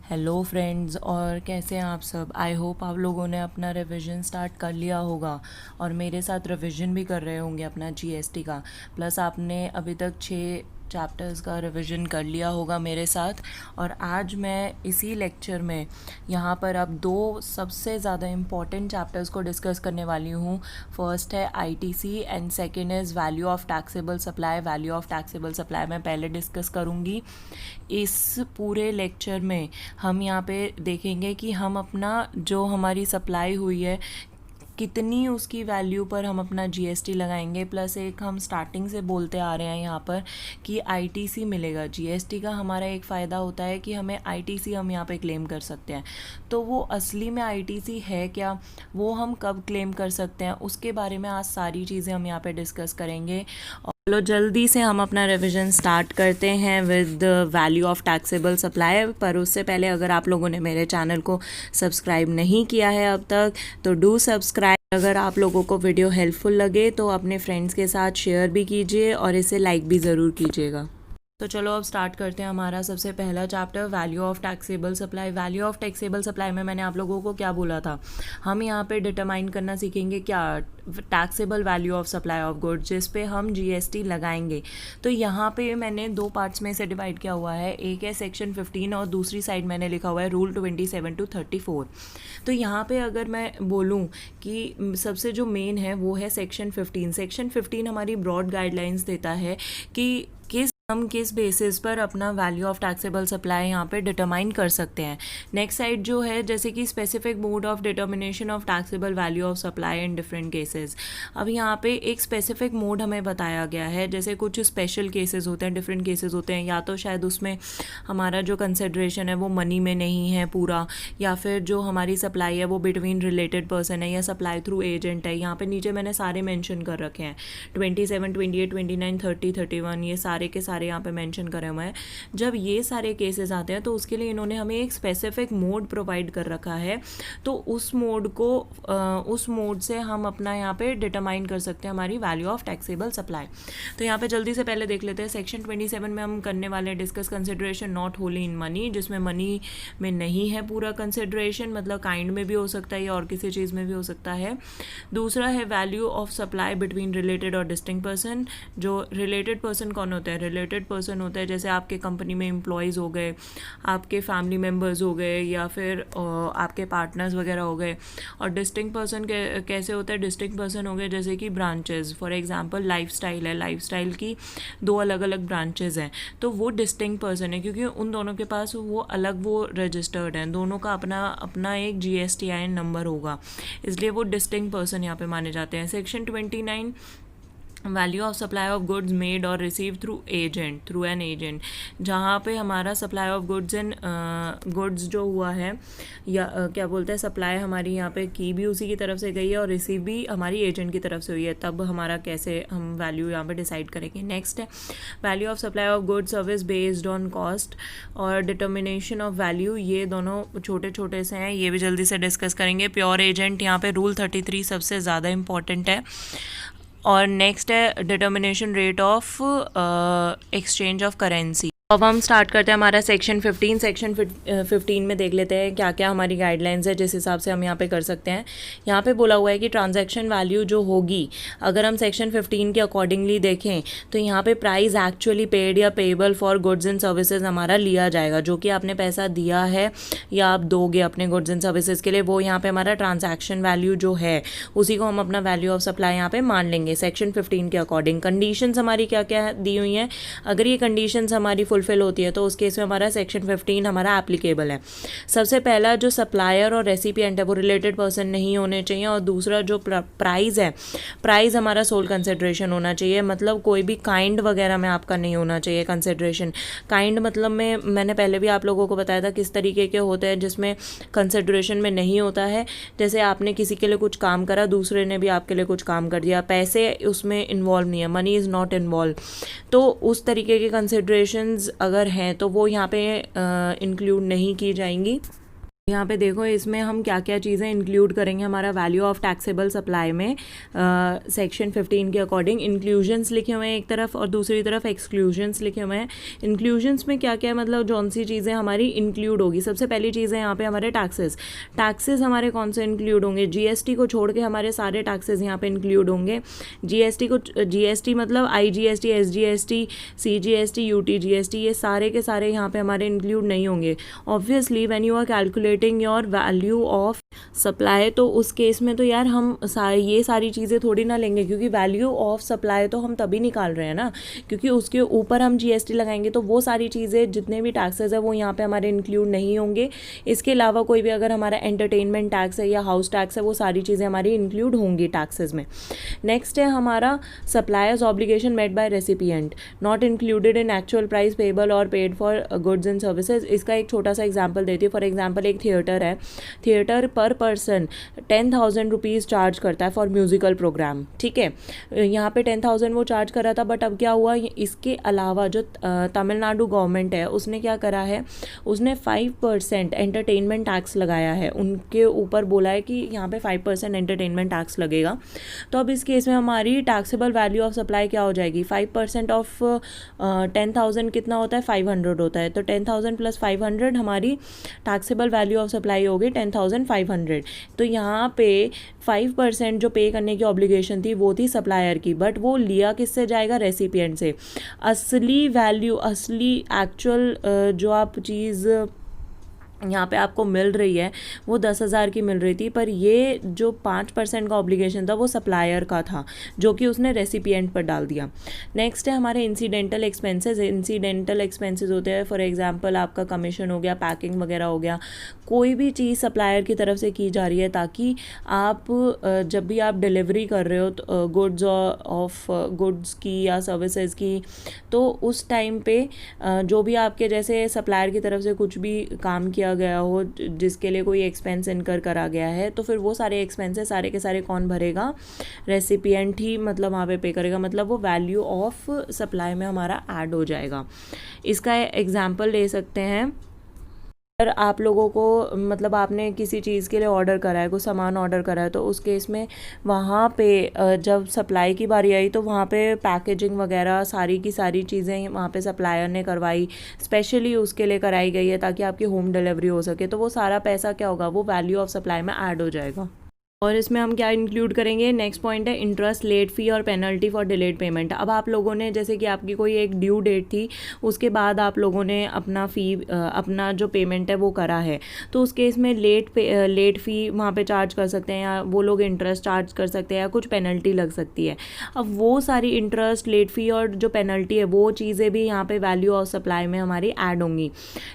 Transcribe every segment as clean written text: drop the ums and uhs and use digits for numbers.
Hello friends, और कैसे हैं आप सब। आई होप आप लोगों ने अपना रिवीजन स्टार्ट कर लिया होगा और मेरे साथ रिवीजन भी कर रहे होंगे अपना जीएसटी का। प्लस आपने अभी तक 6 चैप्टर्स का रिवीजन कर लिया होगा मेरे साथ। और आज मैं इसी लेक्चर में यहाँ पर अब 2 सबसे ज़्यादा इम्पॉर्टेंट चैप्टर्स को डिस्कस करने वाली हूँ। फर्स्ट है ITC and second is value of taxable supply. Value of taxable supply मैं पहले डिस्कस करूँगी। इस पूरे लेक्चर में हम यहाँ पे देखेंगे कि हम अपना जो हमारी सप्लाई हुई है कितनी उसकी वैल्यू पर हम अपना जीएसटी लगाएंगे। प्लस एक हम स्टार्टिंग से बोलते आ रहे हैं यहाँ पर कि आईटीसी मिलेगा। जीएसटी का हमारा एक फ़ायदा होता है कि हमें आईटीसी हम यहाँ पे क्लेम कर सकते हैं। तो वो असली में आईटीसी है क्या, वो हम कब क्लेम कर सकते हैं, उसके बारे में आज सारी चीज़ें हम यहाँ पे डिस्कस करेंगे। चलो जल्दी से हम अपना रिवीजन स्टार्ट करते हैं with value of taxable supply. पर उससे पहले अगर आप लोगों ने मेरे चैनल को सब्सक्राइब नहीं किया है अब तक तो डू सब्सक्राइब। अगर आप लोगों को वीडियो हेल्पफुल लगे तो अपने फ्रेंड्स के साथ शेयर भी कीजिए और इसे लाइक भी ज़रूर कीजिएगा। तो चलो अब स्टार्ट करते हैं हमारा सबसे पहला chapter, value of taxable supply. Value of taxable supply में मैंने आप लोगों को क्या बोला था, हम यहाँ पे डिटरमाइन करना सीखेंगे क्या, taxable value of supply of goods, जिस पे हम जीएसटी लगाएंगे। तो यहाँ पे मैंने 2 पार्ट्स में इसे डिवाइड किया हुआ है। एक है सेक्शन 15 और दूसरी साइड मैंने लिखा हुआ है रूल 27 to 34। तो यहाँ पे अगर मैं बोलूँ कि सबसे जो मेन है वो है सेक्शन 15। सेक्शन 15 हमारी ब्रॉड गाइडलाइंस देता है कि हम किस बेसिस पर अपना वैल्यू ऑफ टैक्सेबल सप्लाई यहाँ पे डिटरमाइन कर सकते हैं। नेक्स्ट साइड जो है जैसे कि specific mode of determination of taxable value of supply in different cases. अब यहाँ पे एक स्पेसिफिक मोड हमें बताया गया है। जैसे कुछ स्पेशल केसेस होते हैं, डिफरेंट केसेस होते हैं, या तो शायद उसमें हमारा जो कंसिडरेशन है वो मनी में नहीं है पूरा, या फिर जो हमारी सप्लाई है वो बिटवीन रिलेटेड पर्सन है या सप्लाई थ्रू एजेंट है। यहाँ पे नीचे मैंने सारे मेंशन कर रखे हैं, 27, 28, 29, 30, 31, ये सारे के सारे यहाँ पे मेंशन करे हुए हैं। जब ये सारे केसेस आते हैं तो उसके लिए इन्होंने हमें एक स्पेसिफिक मोड प्रोवाइड कर रखा है। तो उस मोड से हम अपना यहाँ पे डिटरमाइन कर सकते हैं हमारी वैल्यू ऑफ टैक्सेबल सप्लाई। तो यहाँ पे जल्दी से पहले देख लेते हैं सेक्शन 27 में हम करने वाले discuss consideration not Holi in money, जिसमें मनी में नहीं है पूरा कंसिडरेशन, मतलब काइंड में भी हो सकता है या और किसी चीज़ में भी हो सकता है। दूसरा है value of supply between related और डिस्टिंक्ट पर्सन। जो रिलेटेड पर्सन कौन होता है, रिलेटेड पर्सन होता है जैसे आपके कंपनी में एम्प्लॉयज़ हो गए, आपके फैमिली मेम्बर्स हो गए, या फिर आपके पार्टनर्स वगैरह हो गए। और डिस्टिंक्ट पर्सन कैसे होता है, डिस्टिंक्ट पर्सन हो गए जैसे कि ब्रांचेस। फॉर एग्जांपल लाइफस्टाइल है, लाइफस्टाइल की 2 अलग अलग ब्रांचेस हैं, तो वो डिस्टिंक्ट पर्सन है क्योंकि उन दोनों के पास वो अलग वो रजिस्टर्ड हैं, दोनों का अपना अपना एक GSTIN नंबर होगा, इसलिए वो डिस्टिंक्ट पर्सन यहाँ पे माने जाते हैं। Section 29 value of supply of goods made और रिसीव थ्रू एन एजेंट, जहाँ पे हमारा सप्लाई ऑफ गुड्स जो हुआ है या क्या बोलते हैं सप्लाई हमारी यहाँ पे की भी उसी की तरफ से गई है और रिसीव भी हमारी एजेंट की तरफ से हुई है, तब हमारा कैसे हम वैल्यू यहाँ पे डिसाइड करेंगे। नेक्स्ट है value of supply of goods service based on cost और डिटर्मिनेशन ऑफ वैल्यू। ये दोनों छोटे छोटे से हैं, ये भी जल्दी से डिस्कस करेंगे। प्योर एजेंट यहाँ पे रूल 33 सबसे ज़्यादा इंपॉर्टेंट है। और नेक्स्ट है determination rate of exchange of currency. अब हम स्टार्ट करते हैं हमारा सेक्शन 15। सेक्शन 15 में देख लेते हैं क्या क्या हमारी गाइडलाइंस है जिस हिसाब से हम यहाँ पे कर सकते हैं। यहाँ पे बोला हुआ है कि ट्रांजैक्शन वैल्यू जो होगी, अगर हम सेक्शन 15 के अकॉर्डिंगली देखें तो यहाँ पे प्राइस एक्चुअली पेड या payable for goods and services हमारा लिया जाएगा। जो कि आपने पैसा दिया है या आप दोगे अपने गुड्स एंड सर्विसेज के लिए, वो यहाँ पे हमारा ट्रांजैक्शन वैल्यू जो है उसी को हम अपना वैल्यू ऑफ सप्लाई यहाँ पे मान लेंगे सेक्शन 15 के अकॉर्डिंग। कंडीशंस हमारी क्या क्या दी हुई हैं, अगर ये कंडीशंस हमारी फुलफिल होती है तो उस केस में हमारा सेक्शन 15 हमारा एप्लीकेबल है। सबसे पहला जो सप्लायर और रेसिपिएंट है वो रिलेटेड पर्सन नहीं होने चाहिए, और दूसरा जो प्राइस है, प्राइस हमारा सोल कंसिडरेशन होना चाहिए, मतलब कोई भी काइंड वगैरह में आपका नहीं होना चाहिए कंसिडरेशन। काइंड मतलब में मैंने पहले भी आप लोगों को बताया था किस तरीके के होते हैं जिसमें कंसिडरेशन में नहीं होता है। जैसे आपने किसी के लिए कुछ काम करा, दूसरे ने भी आपके लिए कुछ काम कर दिया, पैसे उसमें इन्वॉल्व नहीं है, मनी इज़ नॉट इन्वॉल्व। तो उस तरीके के कंसिडरेशंस अगर हैं तो वो यहाँ पे इंक्लूड नहीं की जाएंगी। यहाँ पे देखो इसमें हम क्या क्या चीज़ें इंक्लूड करेंगे हमारा वैल्यू ऑफ टैक्सेबल सप्लाई में। सेक्शन 15 के अकॉर्डिंग इंक्लूजन्स लिखे हुए हैं एक तरफ और दूसरी तरफ एक्सक्लूजन्स लिखे हुए हैं। इंक्लूजन्स में क्या क्या मतलब जौन सी चीज़ें हमारी इंक्लूड होगी। सबसे पहली चीज़ है यहाँ पे हमारे टैक्सेस हमारे कौन से इंक्लूड होंगे। जीएसटी को छोड़ के हमारे सारे टैक्सेस यहाँ पे इंक्लूड होंगे। जीएसटी मतलब IGST, SGST, CGST, UTGST, ये सारे के सारे यहाँ पे हमारे इंक्लूड नहीं होंगे। Obviously when you are calculating your value of supply, तो उस केस में तो यार हम ये सारी चीज़ें थोड़ी ना लेंगे, क्योंकि वैल्यू ऑफ सप्लाई तो हम तभी निकाल रहे हैं ना, क्योंकि उसके ऊपर हम GST लगाएंगे तो वो सारी चीज़ें जितने भी टैक्सेस है वो यहाँ पे हमारे इंक्लूड नहीं होंगे। इसके अलावा कोई भी अगर हमारा एंटरटेनमेंट टैक्स है या हाउस टैक्स है, वो सारी चीज़ें हमारी इंक्लूड होंगी टैक्सेस में। नेक्स्ट है हमारा suppliers obligation made by recipient not included in actual price payable और paid for goods and services. इसका एक छोटा सा एग्जाम्पल देती हूँ। फॉर एग्जाम्पल एक थिएटर है, थिएटर पर पर्सन 10,000 रुपीज़ चार्ज करता है फॉर म्यूज़िकल प्रोग्राम, ठीक है। यहाँ पे 10,000 वो चार्ज कर रहा था, बट अब क्या हुआ, इसके अलावा जो तमिलनाडु गवर्नमेंट है उसने क्या करा है, उसने 5% एंटरटेनमेंट टैक्स लगाया है। उनके ऊपर बोला है कि यहाँ पे 5% एंटरटेनमेंट टैक्स लगेगा। तो अब इस केस में हमारी टैक्सेबल वैल्यू ऑफ सप्लाई क्या हो जाएगी, 5% ऑफ 10,000 कितना होता है, 500 होता है। तो 10,000 + 500 हमारी टैक्सेबल वैल्यू ऑफ सप्लाई होगी 10,500। तो यहाँ पे 5% जो पे करने की ऑब्लिगेशन थी वो थी सप्लायर की, बट वो लिया किससे जाएगा, रेसिपिएंट से। असली वैल्यू, असली एक्चुअल जो आप चीज़ यहाँ पे आपको मिल रही है वो 10,000 की मिल रही थी, पर ये जो 5% का ऑब्लिगेशन था वो सप्लायर का था, जो कि उसने रेसिपिएंट पर डाल दिया। नेक्स्ट है हमारे इंसिडेंटल एक्सपेंसेस। इंसिडेंटल एक्सपेंसेस होते हैं, फॉर एग्जांपल आपका कमीशन हो गया, पैकिंग वगैरह हो गया, कोई भी चीज़ सप्लायर की तरफ से की जा रही है, ताकि आप जब भी आप डिलीवरी कर रहे हो तो गुड्स की या सर्विसेज की, तो उस टाइम पे जो भी आपके जैसे सप्लायर की तरफ से कुछ भी काम किया गया हो जिसके लिए कोई एक्सपेंस इनकर करा गया है, तो फिर वो सारे एक्सपेंसेस सारे के सारे कौन भरेगा, रेसिपिएंट ही मतलब वहाँ पे पे करेगा। मतलब वो वैल्यू ऑफ सप्लाई में हमारा ऐड हो जाएगा। इसका एग्जांपल ले सकते हैं, अगर आप लोगों को मतलब आपने किसी चीज़ के लिए ऑर्डर करा है, कोई सामान ऑर्डर करा है, तो उस केस में वहाँ पे जब सप्लाई की बारी आई तो वहाँ पे पैकेजिंग वगैरह सारी की सारी चीज़ें वहाँ पे सप्लायर ने करवाई, स्पेशली उसके लिए कराई गई है ताकि आपकी होम डिलीवरी हो सके। तो वो सारा पैसा क्या होगा, वो वैल्यू ऑफ सप्लाई में ऐड हो जाएगा। और इसमें हम क्या इंक्लूड करेंगे, नेक्स्ट पॉइंट है इंटरेस्ट, लेट फी और पेनल्टी फॉर डिलेड पेमेंट। अब आप लोगों ने जैसे कि आपकी कोई एक ड्यू डेट थी, उसके बाद आप लोगों ने अपना जो पेमेंट है वो करा है, तो उस केस में लेट फ़ी वहाँ पे चार्ज कर सकते हैं, या वो लोग इंटरेस्ट चार्ज कर सकते हैं, या कुछ पेनल्टी लग सकती है। अब वो सारी इंटरेस्ट, लेट फ़ी और जो पेनल्टी है वो चीज़ें भी यहाँ पे वैल्यू ऑफ सप्लाई में हमारी ऐड होंगी।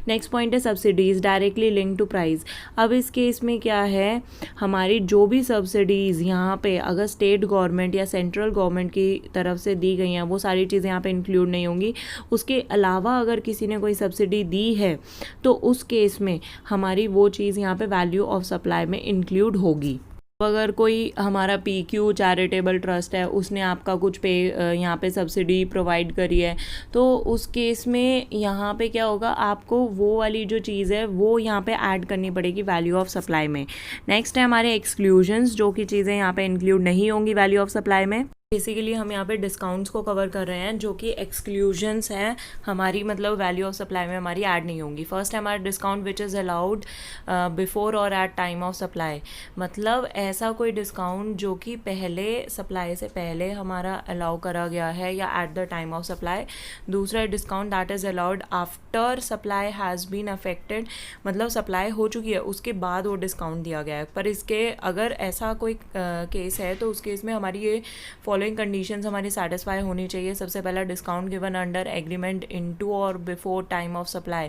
नेक्स्ट पॉइंट है subsidies directly link to price. अब इस केस में क्या है, हमारी जो भी सब्सिडीज़ यहाँ पे अगर स्टेट गवर्नमेंट या सेंट्रल गवर्नमेंट की तरफ से दी गई हैं, वो सारी चीज़ें यहाँ पे इंक्लूड नहीं होंगी। उसके अलावा अगर किसी ने कोई सब्सिडी दी है तो उस केस में हमारी वो चीज़ यहाँ पे वैल्यू ऑफ सप्लाई में इंक्लूड होगी। अगर कोई हमारा PQ चैरिटेबल ट्रस्ट है, उसने आपका कुछ यहाँ पे सब्सिडी प्रोवाइड करी है, तो उस केस में यहाँ पे क्या होगा, आपको वो वाली जो चीज़ है वो यहाँ पे ऐड करनी पड़ेगी वैल्यू ऑफ सप्लाई में। नेक्स्ट है हमारे एक्सक्लूजन्स, जो कि चीज़ें यहाँ पे इंक्लूड नहीं होंगी वैल्यू ऑफ सप्लाई में। बेसिकली हम यहाँ पे डिस्काउंट्स को कवर कर रहे हैं, जो कि एक्सक्लूजन्स हैं हमारी, मतलब वैल्यू ऑफ सप्लाई में हमारी ऐड नहीं होंगी। फर्स्ट है हमारा discount which is allowed before और एट टाइम ऑफ सप्लाई, मतलब ऐसा कोई डिस्काउंट जो कि पहले सप्लाई से पहले हमारा अलाउ करा गया है या at the time of supply. दूसरा है discount that is allowed after supply has been affected, मतलब सप्लाई हो चुकी है उसके बाद वो डिस्काउंट दिया गया है। पर इसके अगर ऐसा कोई केस है तो उस केस में हमारी ये फॉलोइंग कंडीशंस हमारी सेटिस्फाई होनी चाहिए। सबसे पहला, discount given under agreement into और before time of supply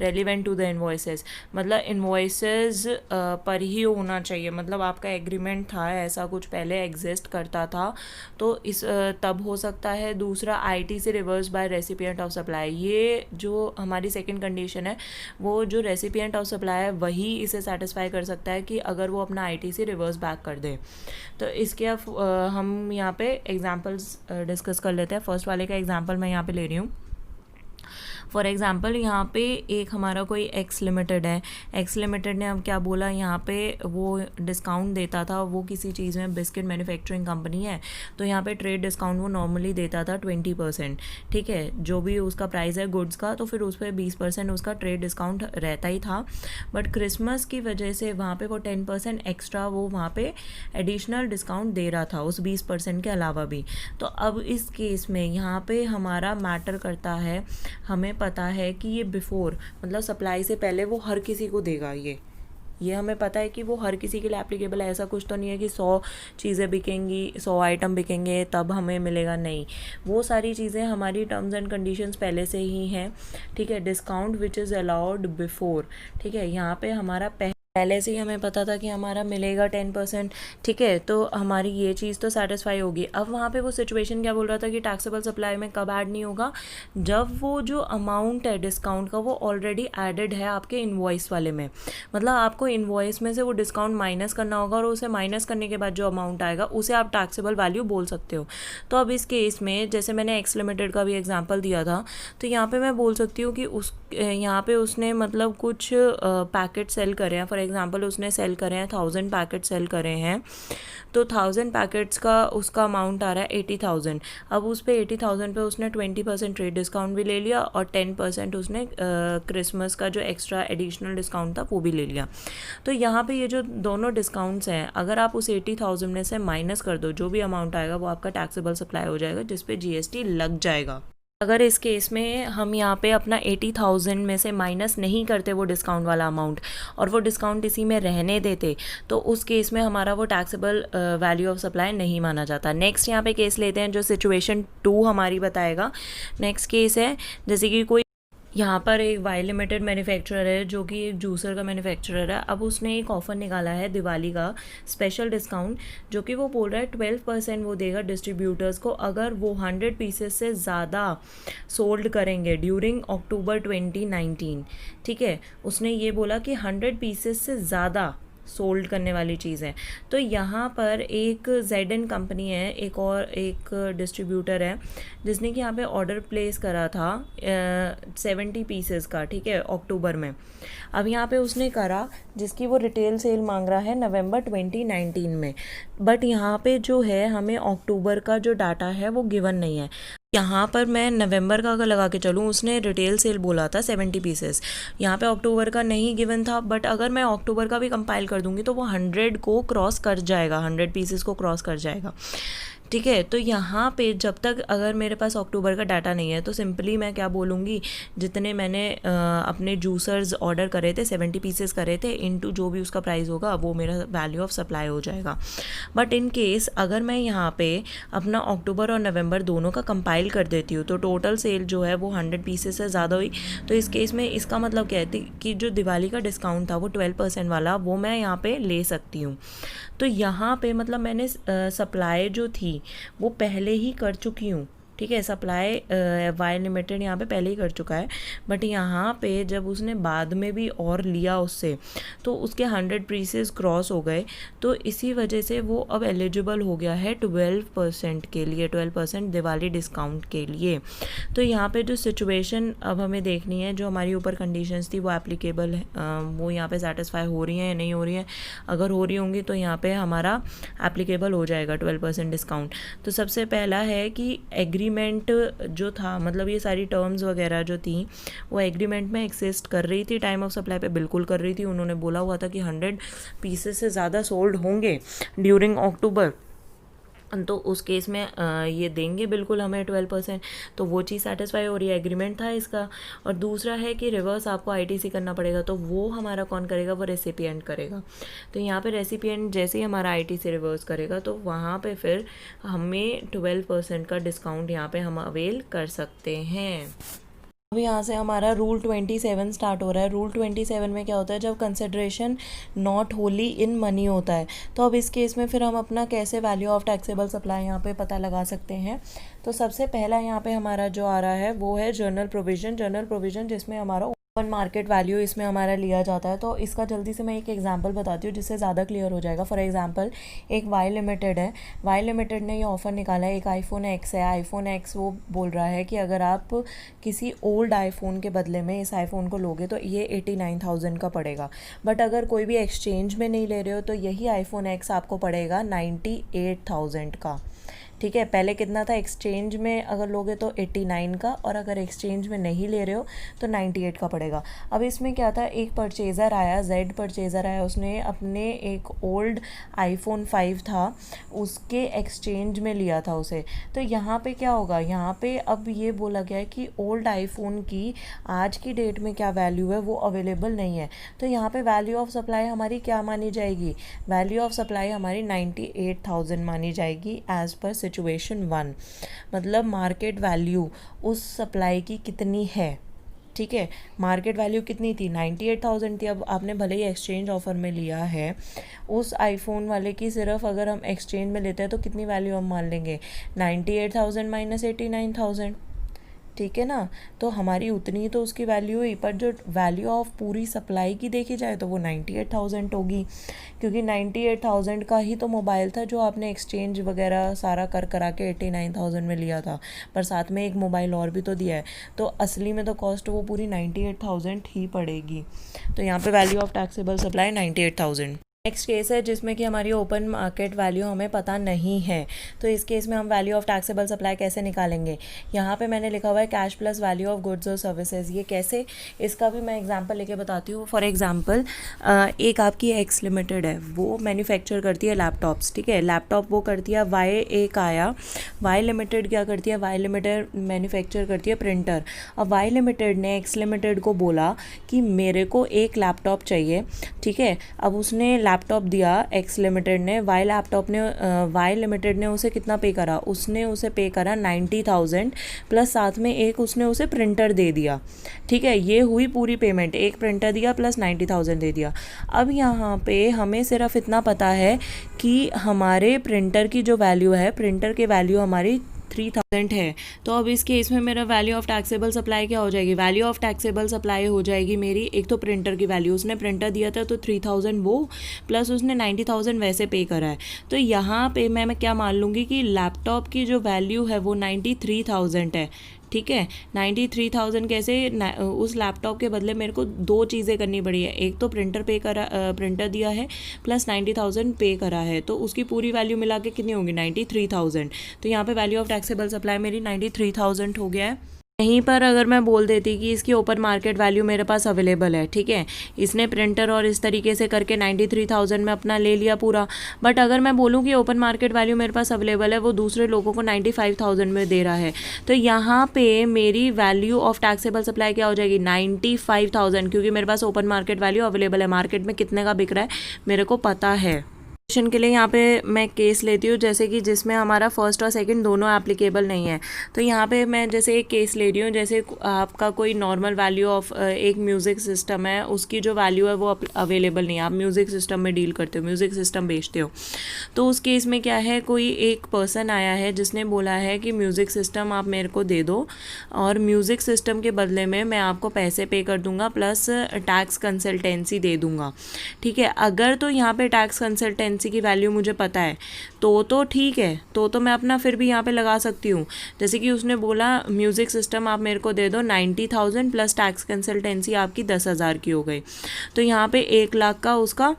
relevant to the invoices, मतलब इनवॉइसेस पर ही होना चाहिए, मतलब आपका एग्रीमेंट था, ऐसा कुछ पहले एग्जिस्ट करता था तो इस तब हो सकता है। दूसरा, ITC reverse by recipient of supply, ये जो हमारी सेकेंड कंडीशन है वो जो रेसिपिएंट ऑफ सप्लाई है वही इसे सेटिस्फाई कर सकता है कि अगर वो अपना ITC रिवर्स बैक कर दे। तो इसके हम यहाँ पे एग्जांपल्स डिस्कस कर लेते हैं। फर्स्ट वाले का एग्जांपल मैं यहाँ पे ले रही हूँ। फॉर एग्जांपल यहाँ पे एक हमारा कोई एक्स लिमिटेड है, एक्स लिमिटेड ने अब क्या बोला, यहाँ पे वो डिस्काउंट देता था, वो किसी चीज़ में बिस्किट मैन्युफैक्चरिंग कंपनी है, तो यहाँ पे ट्रेड डिस्काउंट वो नॉर्मली देता था 20%, ठीक है, जो भी उसका प्राइस है गुड्स का, तो फिर उस पर 20% उसका ट्रेड डिस्काउंट रहता ही था। बट क्रिसमस की वजह से वहाँ पे वो 10% एक्स्ट्रा वो वहाँ पे एडिशनल डिस्काउंट दे रहा था उस 20% के अलावा भी। तो अब इस केस में यहाँ पे हमारा मैटर करता है, हमें पता है कि ये बिफोर मतलब सप्लाई से पहले वो हर किसी को देगा, ये हमें पता है कि वो हर किसी के लिए एप्लीकेबल है। ऐसा कुछ तो नहीं है कि 100 चीज़ें बिकेंगी, 100 आइटम बिकेंगे तब हमें मिलेगा, नहीं, वो सारी चीज़ें हमारी टर्म्स एंड कंडीशंस पहले से ही हैं, ठीक है। Discount which is allowed before, ठीक है, यहाँ पे हमारा पहले से ही हमें पता था कि हमारा मिलेगा 10%, ठीक है, तो हमारी ये चीज़ तो सेटिस्फाई होगी। अब वहाँ पे वो सिचुएशन क्या बोल रहा था कि टैक्सेबल सप्लाई में कब ऐड नहीं होगा, जब वो जो अमाउंट है डिस्काउंट का वो ऑलरेडी एडेड है आपके इन्वॉइस वाले में, मतलब आपको इन्वॉइस में से वो डिस्काउंट माइनस करना होगा और उसे माइनस करने के बाद जो अमाउंट आएगा उसे आप टैक्सेबल वैल्यू बोल सकते हो। तो अब इस केस में जैसे मैंने एक्स लिमिटेड का भी एग्जाम्पल दिया था, तो यहाँ पर मैं बोल सकती हूँ कि यहाँ पे उसने मतलब कुछ पैकेट सेल करे हैं, फॉर एग्जांपल उसने सेल करे हैं 1000 पैकेट सेल करे हैं, तो 1000 पैकेट्स का उसका अमाउंट आ रहा है 80,000। अब उस पे 80,000 पे उसने 20% ट्रेड डिस्काउंट भी ले लिया और 10% उसने क्रिसमस का जो एक्स्ट्रा एडिशनल डिस्काउंट था वो भी ले लिया। तो यहाँ पे ये जो दोनों डिस्काउंट्स हैं, अगर आप उस 80,000 में से माइनस कर दो, जो भी अमाउंट आएगा वो आपका टैक्सेबल सप्लाई हो जाएगा, जिसपे GST लग जाएगा। अगर इस केस में हम यहाँ पे अपना 80,000 में से माइनस नहीं करते वो डिस्काउंट वाला अमाउंट और वो डिस्काउंट इसी में रहने देते, तो उस केस में हमारा वो टैक्सेबल वैल्यू ऑफ सप्लाई नहीं माना जाता। नेक्स्ट यहाँ पे केस लेते हैं जो सिचुएशन 2 हमारी बताएगा। नेक्स्ट केस है जैसे कि कोई यहाँ पर एक वाई लिमिटेड मैन्युफैक्चरर है जो कि एक जूसर का मैन्युफैक्चरर है। अब उसने एक ऑफ़र निकाला है दिवाली का स्पेशल डिस्काउंट, जो कि वो बोल रहा है 12% वो देगा डिस्ट्रीब्यूटर्स को अगर वो 100 पीसेस से ज़्यादा सोल्ड करेंगे ड्यूरिंग अक्टूबर 2019, ठीक है। उसने ये बोला कि 100 पीसेस से ज़्यादा सोल्ड करने वाली चीज़ है। तो यहाँ पर एक ZN कंपनी है, एक डिस्ट्रीब्यूटर है जिसने कि यहाँ पे ऑर्डर प्लेस करा था 70 पीसेस का, ठीक है, अक्टूबर में। अब यहाँ पे उसने करा जिसकी वो रिटेल सेल मांग रहा है नवंबर 2019 में, बट यहाँ पे जो है हमें अक्टूबर का जो डाटा है वो गिवन नहीं है। यहाँ पर मैं नवंबर का अगर लगा के चलूँ, उसने रिटेल सेल बोला था 70 पीसेस, यहाँ पे अक्टूबर का नहीं गिवन था, बट अगर मैं अक्टूबर का भी कंपाइल कर दूँगी तो वो 100 को क्रॉस कर जाएगा, 100 पीसेस को क्रॉस कर जाएगा, ठीक है। तो यहाँ पे जब तक अगर मेरे पास अक्टूबर का डाटा नहीं है तो सिंपली मैं क्या बोलूँगी, जितने मैंने अपने जूसर्स ऑर्डर करे थे 70 पीसेस करे थे इनटू जो भी उसका प्राइस होगा वो मेरा वैल्यू ऑफ सप्लाई हो जाएगा। बट इन केस अगर मैं यहाँ पे अपना अक्टूबर और नवंबर दोनों का कंपाइल कर देती हूँ तो टोटल सेल जो है वो 100 पीसेस से ज़्यादा हुई। तो इस केस में इसका मतलब क्या है कि जो दिवाली का डिस्काउंट था वो 12% वाला वो मैं यहाँ पे ले सकती हूँ। तो यहाँ पे मतलब मैंने सप्लाई जो थी वो पहले ही कर चुकी हूँ, ठीक है, सप्लाई वाई लिमिटेड यहाँ पे पहले ही कर चुका है। बट यहाँ पे जब उसने बाद में भी और लिया उससे तो उसके 100 पीसेस क्रॉस हो गए, तो इसी वजह से वो अब एलिजिबल हो गया है 12% के लिए, 12% दिवाली डिस्काउंट के लिए। तो यहाँ पे जो सिचुएशन अब हमें देखनी है, जो हमारी ऊपर कंडीशंस थी वो एप्लीकेबल है, वो यहाँ पे सेटिस्फाई हो रही हैं या नहीं हो रही हैं। अगर हो रही होंगी तो यहाँ पे हमारा एप्लीकेबल हो जाएगा 12% डिस्काउंट। तो सबसे पहला है कि एग्रीमेंट जो था, मतलब ये सारी टर्म्स वगैरह जो थी वो एग्रीमेंट में एक्सिस्ट कर रही थी, टाइम ऑफ सप्लाई पे बिल्कुल कर रही थी। उन्होंने बोला हुआ था कि 100 पीसेस से ज़्यादा सोल्ड होंगे ड्यूरिंग अक्टूबर, तो उस केस में ये देंगे बिल्कुल हमें 12%। तो वो चीज़ सेटिस्फाई हो रही है, एग्रीमेंट था इसका। और दूसरा है कि रिवर्स आपको ITC करना पड़ेगा, तो वो हमारा कौन करेगा, वो रेसिपिएंट करेगा। तो यहाँ पे रेसिपिएंट जैसे ही हमारा ITC रिवर्स करेगा तो वहाँ पे फिर हमें 12% का डिस्काउंट यहाँ पे हम अवेल कर सकते हैं। अब यहाँ से हमारा रूल 27 स्टार्ट हो रहा है। रूल 27 में क्या होता है, जब consideration not Holi in money होता है, तो अब इस केस में फिर हम अपना कैसे वैल्यू ऑफ टैक्सेबल सप्लाई यहाँ पे पता लगा सकते हैं। तो सबसे पहला यहाँ पे हमारा जो आ रहा है वो है जर्नल प्रोविज़न जिसमें हमारा ओपन मार्केट वैल्यू इसमें हमारा लिया जाता है। तो इसका जल्दी से मैं एक एग्जांपल बताती हूँ जिससे ज़्यादा क्लियर हो जाएगा। फॉर एग्जांपल एक वाई लिमिटेड है, वाई लिमिटेड ने ये ऑफ़र निकाला है, एक आईफोन एक्स है। आईफोन एक्स वो बोल रहा है कि अगर आप किसी ओल्ड आईफोन के बदले में इस आईफोन को लोगे तो ये 89,000 का पड़ेगा। बट अगर कोई भी एक्सचेंज में नहीं ले रहे हो तो यही आईफोन एक्स आपको पड़ेगा 98,000 का। ठीक है, पहले कितना था, एक्सचेंज में अगर लोगे तो 89 का, और अगर एक्सचेंज में नहीं ले रहे हो तो 98 का पड़ेगा। अब इसमें क्या था, एक परचेज़र आया, जेड परचेज़र आया, उसने अपने एक ओल्ड आईफोन 5 था उसके एक्सचेंज में लिया था उसे। तो यहाँ पे क्या होगा, यहाँ पे अब ये बोला गया है कि ओल्ड आईफोन की आज की डेट में क्या वैल्यू है वो अवेलेबल नहीं है। तो यहाँ पे वैल्यू ऑफ सप्लाई हमारी क्या मानी जाएगी, वैल्यू ऑफ सप्लाई हमारी 98,000 मानी जाएगी एज़ पर सिचुएशन 1। मतलब मार्केट वैल्यू उस सप्लाई की कितनी है। ठीक है, मार्केट वैल्यू कितनी थी, 98,000 थी। अब आपने भले ही एक्सचेंज ऑफर में लिया है उस आईफोन वाले की, सिर्फ अगर हम एक्सचेंज में लेते हैं तो कितनी वैल्यू हम मान लेंगे, 98,000 माइनस 89,000। ठीक है ना, तो हमारी उतनी तो उसकी वैल्यू हुई, पर जो वैल्यू ऑफ पूरी सप्लाई की देखी जाए तो वो 98,000 होगी, क्योंकि 98,000 का ही तो मोबाइल था जो आपने एक्सचेंज वगैरह सारा कर करा के 89,000 में लिया था, पर साथ में एक मोबाइल और भी तो दिया है। तो असली में तो कॉस्ट वो पूरी 98,000 ही पड़ेगी। तो यहाँ पे value of taxable supply 98,000। Next case है जिसमें कि हमारी ओपन मार्केट वैल्यू हमें पता नहीं है। तो इस केस में हम वैल्यू ऑफ टैक्सेबल सप्लाई कैसे निकालेंगे, यहाँ पे मैंने लिखा हुआ है cash plus value of goods और सर्विसेज। ये कैसे, इसका भी मैं एग्जांपल लेके बताती हूँ। फॉर एग्जांपल एक आपकी एक्स लिमिटेड है, वो मैन्युफैक्चर करती है लैपटॉप्स। ठीक है, लैपटॉप वो करती है। वाई एक आया, वाई लिमिटेड क्या करती है, वाई लिमिटेड मैन्युफैक्चर करती है प्रिंटर। अब वाई लिमिटेड ने एक्स लिमिटेड को बोला कि मेरे को एक लैपटॉप चाहिए। ठीक है, अब उसने लैपटॉप दिया एक्स लिमिटेड ने, वाई लिमिटेड ने उसे कितना पे करा, उसने उसे पे करा 90,000 प्लस साथ में एक उसने उसे प्रिंटर दे दिया। ठीक है, ये हुई पूरी पेमेंट, एक प्रिंटर दिया प्लस 90,000 दे दिया। अब यहाँ पे हमें सिर्फ इतना पता है कि हमारे प्रिंटर की जो वैल्यू है, प्रिंटर की वैल्यू हमारी 3,000 है। तो अब इस केस में मेरा वैल्यू ऑफ टैक्सेबल सप्लाई क्या हो जाएगी, वैल्यू ऑफ टैक्सेबल सप्लाई हो जाएगी मेरी, एक तो प्रिंटर की वैल्यू, उसने प्रिंटर दिया था तो 3,000 वो, प्लस उसने 90,000 वैसे पे करा है। तो यहाँ पे मैं क्या मान लूँगी कि लैपटॉप की जो वैल्यू है वो 93,000 है। ठीक है, 93,000 कैसे, उस लैपटॉप के बदले मेरे को दो चीज़ें करनी पड़ी है, एक तो प्रिंटर दिया है प्लस 90,000 पे करा है, तो उसकी पूरी वैल्यू मिला के कितनी होगी, 93,000। तो यहाँ पे वैल्यू ऑफ टैक्सेबल सप्लाई मेरी 93,000 हो गया है। यहीं पर अगर मैं बोल देती कि इसकी ओपन मार्केट वैल्यू मेरे पास अवेलेबल है, ठीक है, इसने प्रिंटर और इस तरीके से करके 93,000 में अपना ले लिया पूरा, बट अगर मैं बोलूँ कि ओपन मार्केट वैल्यू मेरे पास अवेलेबल है, वो दूसरे लोगों को 95,000 में दे रहा है, तो यहाँ पे मेरी वैल्यू ऑफ टैक्सेबल सप्लाई क्या हो जाएगी, 95,000, क्योंकि मेरे पास ओपन मार्केट वैल्यू अवेलेबल है, मार्केट में कितने का बिक रहा है मेरे को पता है। के लिए यहाँ पे मैं केस लेती हूँ जैसे कि जिसमें हमारा फर्स्ट और सेकंड दोनों एप्लीकेबल नहीं है। तो यहाँ पे मैं जैसे एक केस ले रही हूँ, जैसे आपका कोई नॉर्मल वैल्यू ऑफ एक म्यूज़िक सिस्टम है, उसकी जो वैल्यू है वो अवेलेबल नहीं है, आप म्यूज़िक सिस्टम में डील करते हो, म्यूज़िक सिस्टम बेचते हो। तो उस केस में क्या है, कोई एक पर्सन आया है जिसने बोला है कि म्यूज़िक सिस्टम आप मेरे को दे दो और म्यूज़िक सिस्टम के बदले में मैं आपको पैसे पे कर दूँगा प्लस टैक्स कंसल्टेंसी दे दूँगा। ठीक है, अगर तो यहाँ पे टैक्स कंसल्टेंसी की वैल्यू मुझे पता है तो ठीक है, तो मैं अपना फिर भी यहाँ पे लगा सकती हूँ। जैसे कि उसने बोला म्यूज़िक सिस्टम आप मेरे को दे दो 90,000 प्लस टैक्स कंसल्टेंसी आपकी 10,000 की हो गई, तो यहाँ पे 1,00,000 का उसका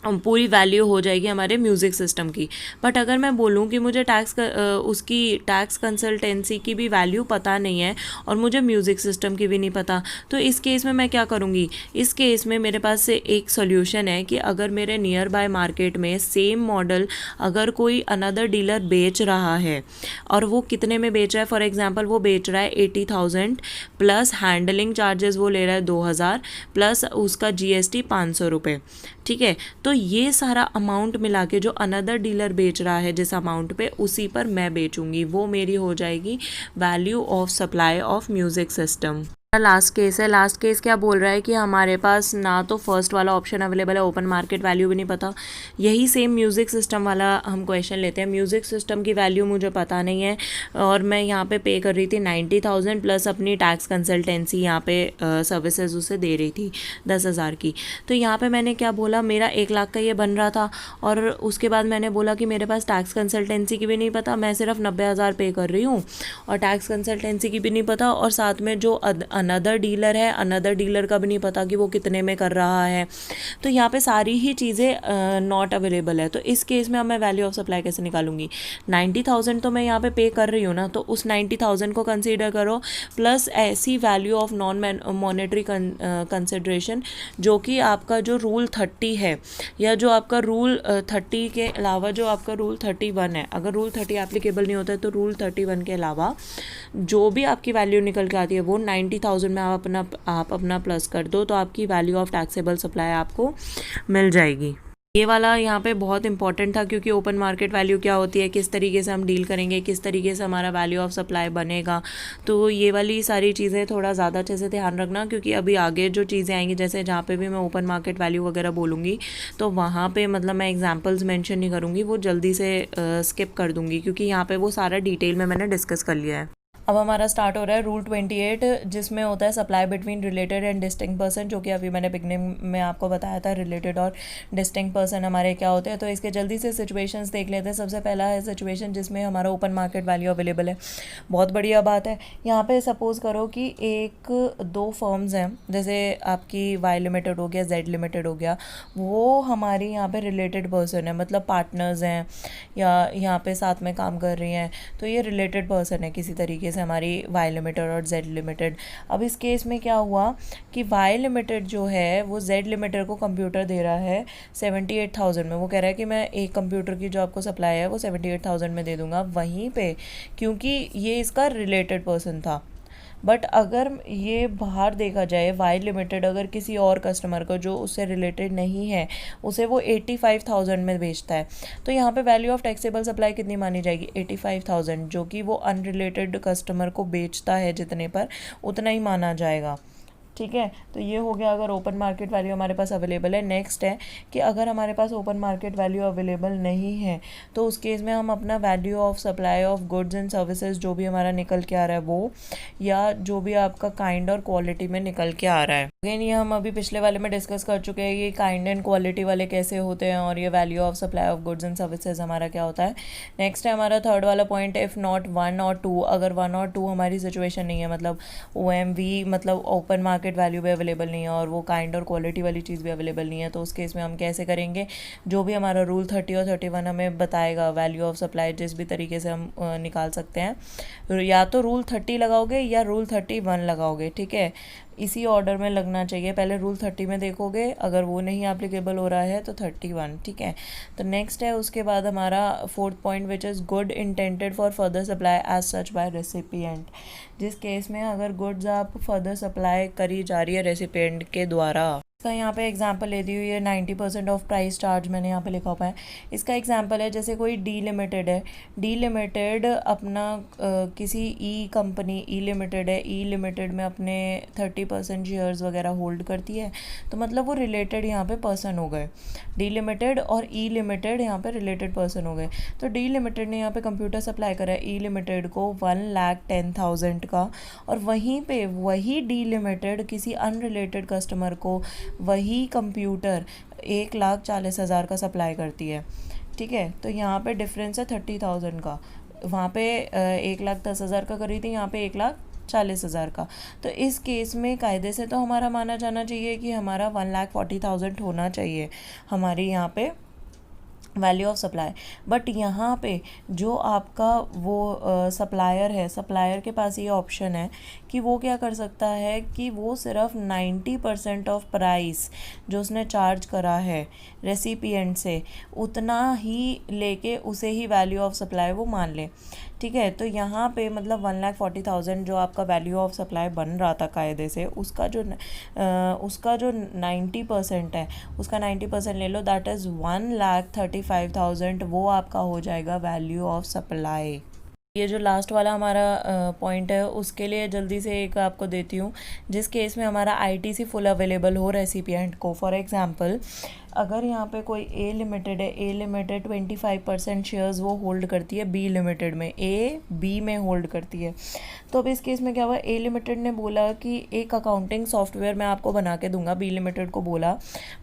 पूरी वैल्यू हो जाएगी हमारे म्यूज़िक सिस्टम की। बट अगर मैं बोलूँ कि मुझे उसकी टैक्स कंसल्टेंसी की भी वैल्यू पता नहीं है और मुझे म्यूज़िक सिस्टम की भी नहीं पता, तो इस केस में मैं क्या करूँगी, इस केस में मेरे पास से एक सॉल्यूशन है कि अगर मेरे नियर बाय मार्केट में सेम मॉडल अगर कोई अनदर डीलर बेच रहा है और वो कितने में बेच रहा है, फॉर एग्जांपल वो बेच रहा है 80,000 प्लस हैंडलिंग चार्जेस वो ले रहा है 2,000 प्लस उसका GST 500 रुपये। ठीक है, तो ये सारा अमाउंट मिला के जो अनदर डीलर बेच रहा है जिस अमाउंट पे, उसी पर मैं बेचूंगी, वो मेरी हो जाएगी value of supply of music system. Last case है। लास्ट केस क्या बोल रहा है कि हमारे पास ना तो फर्स्ट वाला ऑप्शन अवेलेबल है, ओपन मार्केट वैल्यू भी नहीं पता। यही सेम म्यूज़िक सिस्टम वाला हम क्वेश्चन लेते हैं। म्यूज़िक सिस्टम की वैल्यू मुझे पता नहीं है और मैं यहाँ पे पे कर रही थी 90,000 प्लस अपनी टैक्स कंसल्टेंसी यहाँ पे सर्विसेज उसे दे रही थी 10,000 की। तो यहाँ पे मैंने क्या बोला, मेरा 1 लाख का ये बन रहा था और उसके बाद मैंने बोला कि मेरे पास टैक्स कंसल्टेंसी की भी नहीं पता, मैं सिर्फ 90,000 पे कर रही हूँ और टैक्स कंसल्टेंसी की भी नहीं पता, और साथ में जो अनदर डीलर है, अनदर डीलर का भी नहीं पता कि वो कितने में कर रहा है। तो यहाँ पे सारी ही चीज़ें नॉट अवेलेबल है। तो इस केस में अब मैं वैल्यू ऑफ सप्लाई कैसे निकालूंगी? 90,000 तो मैं यहाँ पे कर रही हूँ ना, तो उस 90,000 को कंसीडर करो प्लस ऐसी value of non monetary consideration जो कि आपका जो रूल 30 है या जो आपका रूल 30 के अलावा जो आपका रूल 31 है, अगर रूल 30 एप्लीकेबल नहीं होता है तो रूल 31 के अलावा जो भी आपकी वैल्यू निकल के आती है वो 90,000 में आप अपना प्लस कर दो तो आपकी वैल्यू ऑफ टैक्सेबल सप्लाई आपको मिल जाएगी। ये वाला यहाँ पे बहुत इंपॉर्टेंट था क्योंकि ओपन मार्केट वैल्यू क्या होती है, किस तरीके से हम डील करेंगे, किस तरीके से हमारा वैल्यू ऑफ सप्लाई बनेगा। तो ये वाली सारी चीज़ें थोड़ा ज़्यादा अच्छे से ध्यान रखना क्योंकि अभी आगे जो चीज़ें आएंगी, जैसे जहाँ पे भी मैं ओपन मार्केट वैल्यू वगैरह बोलूँगी तो वहाँ पे मतलब मैं एग्जांपल्स मेंशन नहीं करूँगी, वो जल्दी से स्किप कर दूँगी क्योंकि यहाँ पे वो सारा डिटेल में मैंने डिस्कस कर लिया है। अब हमारा स्टार्ट हो रहा है रूल 28 जिसमें होता है supply between related and distinct person, जो कि अभी मैंने बिगनिंग में आपको बताया था रिलेटेड और डिस्टिंक्ट पर्सन हमारे क्या होते हैं। तो इसके जल्दी से सिचुएशंस देख लेते हैं। सबसे पहला है सिचुएशन जिसमें हमारा ओपन मार्केट वैल्यू अवेलेबल है। बहुत बढ़िया बात है। यहाँ पे सपोज़ करो कि एक दो फर्म्स हैं, जैसे आपकी वाई लिमिटेड हो गया, जेड लिमिटेड हो गया, वो हमारी यहाँ पे रिलेटेड पर्सन है, मतलब पार्टनर्स हैं या यहाँ पे साथ में काम कर रही हैं, तो ये रिलेटेड पर्सन है किसी तरीके से हमारी वाई लिमिटेड और जेड लिमिटेड। अब इस केस में क्या हुआ कि वाई लिमिटेड जो है वो जेड लिमिटेड को कंप्यूटर दे रहा है 78,000 में। वो कह रहा है कि मैं एक कंप्यूटर की जो आपको सप्लाई है वो 78,000 में दे दूंगा। वहीं पे क्योंकि ये इसका रिलेटेड पर्सन था, बट अगर ये बाहर देखा जाए वाई लिमिटेड अगर किसी और कस्टमर को जो उससे रिलेटेड नहीं है उसे वो 85,000 में बेचता है, तो यहाँ पे वैल्यू ऑफ टैक्सेबल सप्लाई कितनी मानी जाएगी? 85,000, जो कि वो अनरिलेटेड कस्टमर को बेचता है जितने पर उतना ही माना जाएगा। ठीक है, तो ये हो गया अगर ओपन मार्केट वैल्यू हमारे पास अवेलेबल है। नेक्स्ट है कि अगर हमारे पास ओपन मार्केट वैल्यू अवेलेबल नहीं है तो उस केस में हम अपना value of supply of goods and services जो भी हमारा निकल के आ रहा है वो, या जो भी आपका काइंड और क्वालिटी में निकल के आ रहा है। अगेन ये हम अभी पिछले वाले में डिस्कस कर चुके हैं ये काइंड एंड क्वालिटी वाले कैसे होते हैं और ये value of supply of goods and services हमारा क्या होता है। नेक्स्ट है हमारा थर्ड वाला पॉइंट, इफ़ नॉट 1 और 2, अगर 1 और 2 हमारी सिचुएशन नहीं है, मतलब OMV मतलब ओपन मार्केट वैल्यू भी अवेलेबल नहीं है और वो काइंड और क्वालिटी वाली चीज़ भी अवेलेबल नहीं है, तो उस केस में हम कैसे करेंगे? जो भी हमारा रूल 30 और 31 हमें बताएगा वैल्यू ऑफ सप्लाई, जिस भी तरीके से हम निकाल सकते हैं, या तो रूल 30 लगाओगे या रूल 31 लगाओगे। ठीक है, इसी ऑर्डर में लगना चाहिए। पहले रूल 30 में देखोगे, अगर वो नहीं एप्लीकेबल हो रहा है तो 31। ठीक है, तो नेक्स्ट है उसके बाद हमारा fourth point which is good intended for further supply as such by recipient. जिस केस में अगर गुड्स आप फर्दर सप्लाई करी जा रही है रेसिपिएंट के द्वारा। इसका यहाँ पे एग्जांपल ले दी हुई है 90% ऑफ प्राइस चार्ज मैंने यहाँ पे लिखा हुआ है। इसका एग्जांपल है जैसे कोई डी लिमिटेड है, डी लिमिटेड अपना किसी ई कंपनी ई लिमिटेड है, ई लिमिटेड में अपने 30% शेयर्स वगैरह होल्ड करती है, तो मतलब वो रिलेटेड यहाँ पे पर्सन हो गए। डी लिमिटेड और ई लिमिटेड यहाँ पे रिलेटेड पर्सन हो गए। तो डी लिमिटेड ने यहाँ पे कंप्यूटर सप्लाई करा है ई लिमिटेड को 1,10,000 का, और वहीं पे वही डी लिमिटेड किसी अनरिलेटेड कस्टमर को वही कंप्यूटर 1,40,000 का सप्लाई करती है। ठीक है, तो यहाँ पे डिफरेंस है 30,000 का। वहाँ पे 1,10,000 का करी थी, यहाँ पे 1,40,000 का। तो इस केस में कायदे से तो हमारा माना जाना चाहिए कि हमारा 1,40,000 होना चाहिए हमारी यहाँ पे वैल्यू ऑफ सप्लाई। बट यहाँ पे जो आपका वो सप्लायर है, सप्लायर के पास ये ऑप्शन है कि वो क्या कर सकता है कि वो सिर्फ 90% ऑफ प्राइस जो उसने चार्ज करा है रेसिपिएंट से उतना ही लेके उसे ही वैल्यू ऑफ सप्लाई वो मान ले। ठीक है, तो यहाँ पे मतलब 1,40,000 जो आपका वैल्यू ऑफ सप्लाई बन रहा था कायदे से, उसका जो 90% है, उसका 90% ले लो, दैट इज़ 1,35,000, वो आपका हो जाएगा वैल्यू ऑफ सप्लाई। ये जो लास्ट वाला हमारा पॉइंट है उसके लिए जल्दी से एक आपको देती हूँ। जिस केस में हमारा आईटीसी फुल अवेलेबल हो रेसिपिएंट को, फॉर एग्जांपल अगर यहाँ पे कोई ए लिमिटेड है, ए लिमिटेड 25% शेयर्स वो होल्ड करती है बी लिमिटेड में, ए बी में होल्ड करती है। तो अब इस केस में क्या हुआ, ए लिमिटेड ने बोला कि एक अकाउंटिंग सॉफ्टवेयर मैं आपको बना के दूंगा, बी लिमिटेड को बोला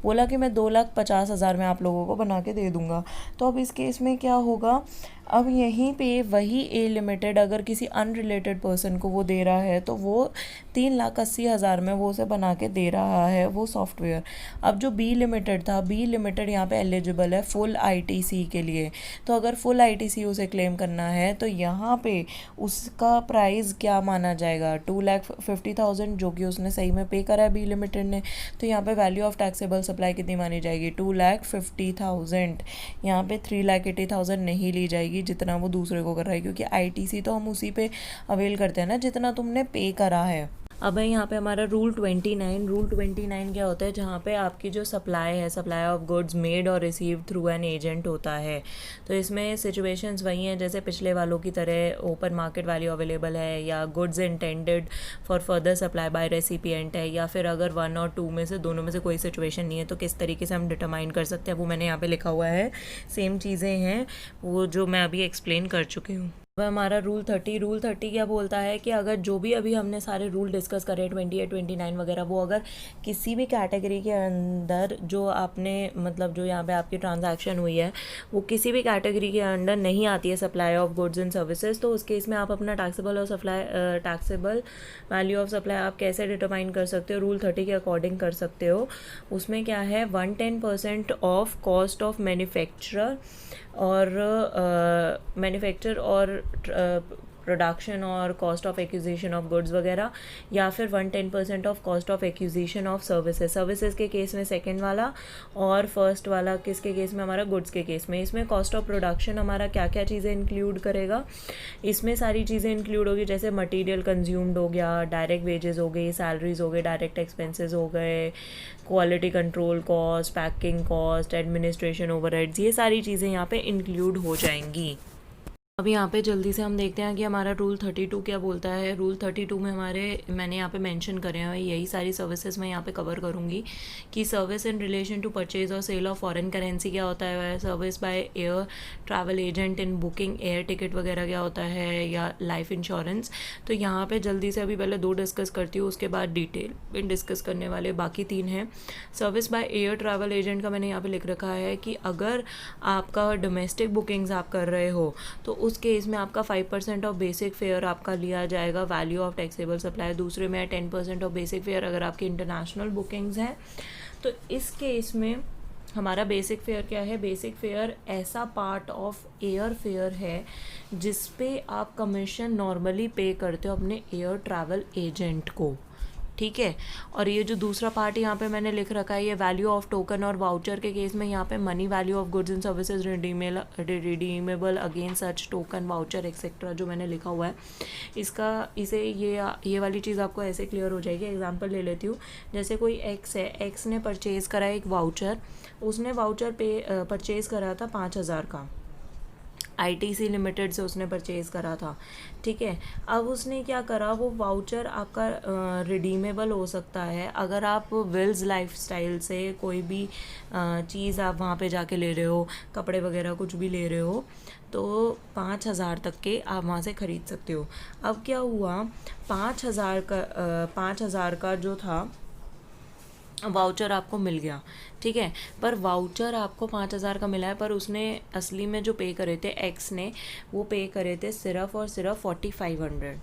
कि मैं 2,50,000 में आप लोगों को बना के दे दूंगा। तो अब इस केस में क्या होगा, अब यहीं पे वही ए लिमिटेड अगर किसी अनरिलेटेड पर्सन को वो दे रहा है तो वो 3,80,000 में वो उसे बना के दे रहा है वो सॉफ्टवेयर। अब जो बी लिमिटेड था, बी लिमिटेड यहाँ पे एलिजिबल है फुल आईटीसी के लिए। तो अगर फुल आईटीसी उसे क्लेम करना है तो यहाँ पे उसका प्राइस क्या माना जाएगा, 2,50,000 जो कि उसने सही में पे करा है बी लिमिटेड ने। तो यहाँ पे वैल्यू ऑफ टैक्सेबल सप्लाई कितनी मानी जाएगी, 2,50,000। यहाँ पे 3,80,000 नहीं ली जाएगी जितना वो दूसरे को कर रहा है, क्योंकि आईटीसी तो हम उसी पे अवेल करते हैं ना जितना तुमने पे करा है। अब है यहाँ पे हमारा रूल 29। रूल 29 क्या होता है, जहाँ पे आपकी जो सप्लाई है, सप्लाई ऑफ गुड्स मेड और रिसीव थ्रू एन एजेंट होता है। तो इसमें सिचुएशंस वही हैं जैसे पिछले वालों की तरह, ओपन मार्केट वैल्यू अवेलेबल है, या goods intended for further supply bye recipient है, या फिर अगर 1 और 2 में से दोनों में से कोई सिचुएशन नहीं है तो किस तरीके से हम डिटरमाइन कर सकते हैं वो मैंने यहाँ पे लिखा हुआ है। सेम चीज़ें हैं वो जो मैं अभी एक्सप्लेन कर चुकी हूँ। अब हमारा रूल 30 क्या बोलता है कि अगर जो भी अभी हमने सारे रूल डिस्कस करे 28, 29 वगैरह, वो अगर किसी भी कैटेगरी के अंदर जो आपने मतलब जो यहाँ पे आपकी ट्रांजैक्शन हुई है वो किसी भी कैटेगरी के अंडर नहीं आती है supply of goods and services, तो उस केस में आप अपना टैक्सेबल और टैक्सेबल वैल्यू ऑफ सप्लाई आप कैसे डिटरमाइन कर सकते हो, रूल 30 के अकॉर्डिंग कर सकते हो। उसमें क्या है, 110% ऑफ कॉस्ट ऑफ मैन्युफैक्चरर और प्रोडक्शन और cost of acquisition of goods वगैरह, या फिर 110% of cost of acquisition of services के केस में सेकंड वाला, और फर्स्ट वाला किसके केस में, हमारा गुड्स के केस में। इसमें कॉस्ट ऑफ प्रोडक्शन हमारा क्या क्या चीज़ें इंक्लूड करेगा, इसमें सारी चीज़ें इंक्लूड होगी जैसे मटेरियल कंज्यूम्ड हो गया, डायरेक्ट वेजेस हो गई, सैलरीज हो गए, डायरेक्ट एक्सपेंसेस हो गए, quality control cost, packing cost, administration overheads, ये सारी चीज़ें यहाँ पे इंक्लूड हो जाएंगी। अब यहाँ पे जल्दी से हम देखते हैं कि हमारा रूल 32 क्या बोलता है। रूल 32 में मैंने यहाँ पे मेंशन करे हैं, यही सारी सर्विसेज मैं यहाँ पे कवर करूँगी कि service in relation to purchase और सेल ऑफ फॉरेन करेंसी क्या होता है, service by air travel agent in booking air ticket वगैरह क्या होता है, या लाइफ इंश्योरेंस। तो यहाँ पर जल्दी से अभी पहले 2 डिस्कस करती हूँ, उसके बाद डिटेल में डिस्कस करने वाले बाकी 3 हैं। Service by air travel agent का मैंने यहाँ पर लिख रखा है कि अगर आपका डोमेस्टिक बुकिंग्स आप कर रहे हो तो उस केस में आपका 5% ऑफ बेसिक फेयर आपका लिया जाएगा वैल्यू ऑफ टैक्सेबल सप्लाई। दूसरे में 10% ऑफ बेसिक फेयर अगर आपकी इंटरनेशनल बुकिंग्स हैं। तो इस केस में हमारा बेसिक फेयर क्या है, बेसिक फेयर ऐसा पार्ट ऑफ एयर फेयर है जिस पे आप कमीशन नॉर्मली पे करते हो अपने एयर ट्रैवल एजेंट को, ठीक है। और ये जो दूसरा पार्ट यहाँ पे मैंने लिख रखा है, ये वैल्यू ऑफ टोकन और वाउचर के केस में यहाँ पे money value of goods and services redeemable again such token voucher etcetera जो मैंने लिखा हुआ है, ये वाली चीज़ आपको ऐसे क्लियर हो जाएगी। एग्जांपल ले लेती हूँ, जैसे कोई एक्स है, एक्स ने परचेज़ करा एक वाउचर, उसने वाउचर परचेज़ करा था 5,000 का, आईटीसी लिमिटेड से उसने परचेज़ करा था, ठीक है। अब उसने क्या करा, वो वाउचर आपका रिडीमेबल हो सकता है अगर आप विल्स लाइफस्टाइल से कोई भी चीज़ आप वहाँ पे जाके ले रहे हो, कपड़े वगैरह कुछ भी ले रहे हो, तो 5,000 तक के आप वहाँ से ख़रीद सकते हो। अब क्या हुआ, 5,000 का जो था वाउचर आपको मिल गया, ठीक है। पर वाउचर आपको 5,000 का मिला है, पर उसने असली में जो पे करे थे एक्स ने, वो पे करे थे सिर्फ और सिर्फ 4,500,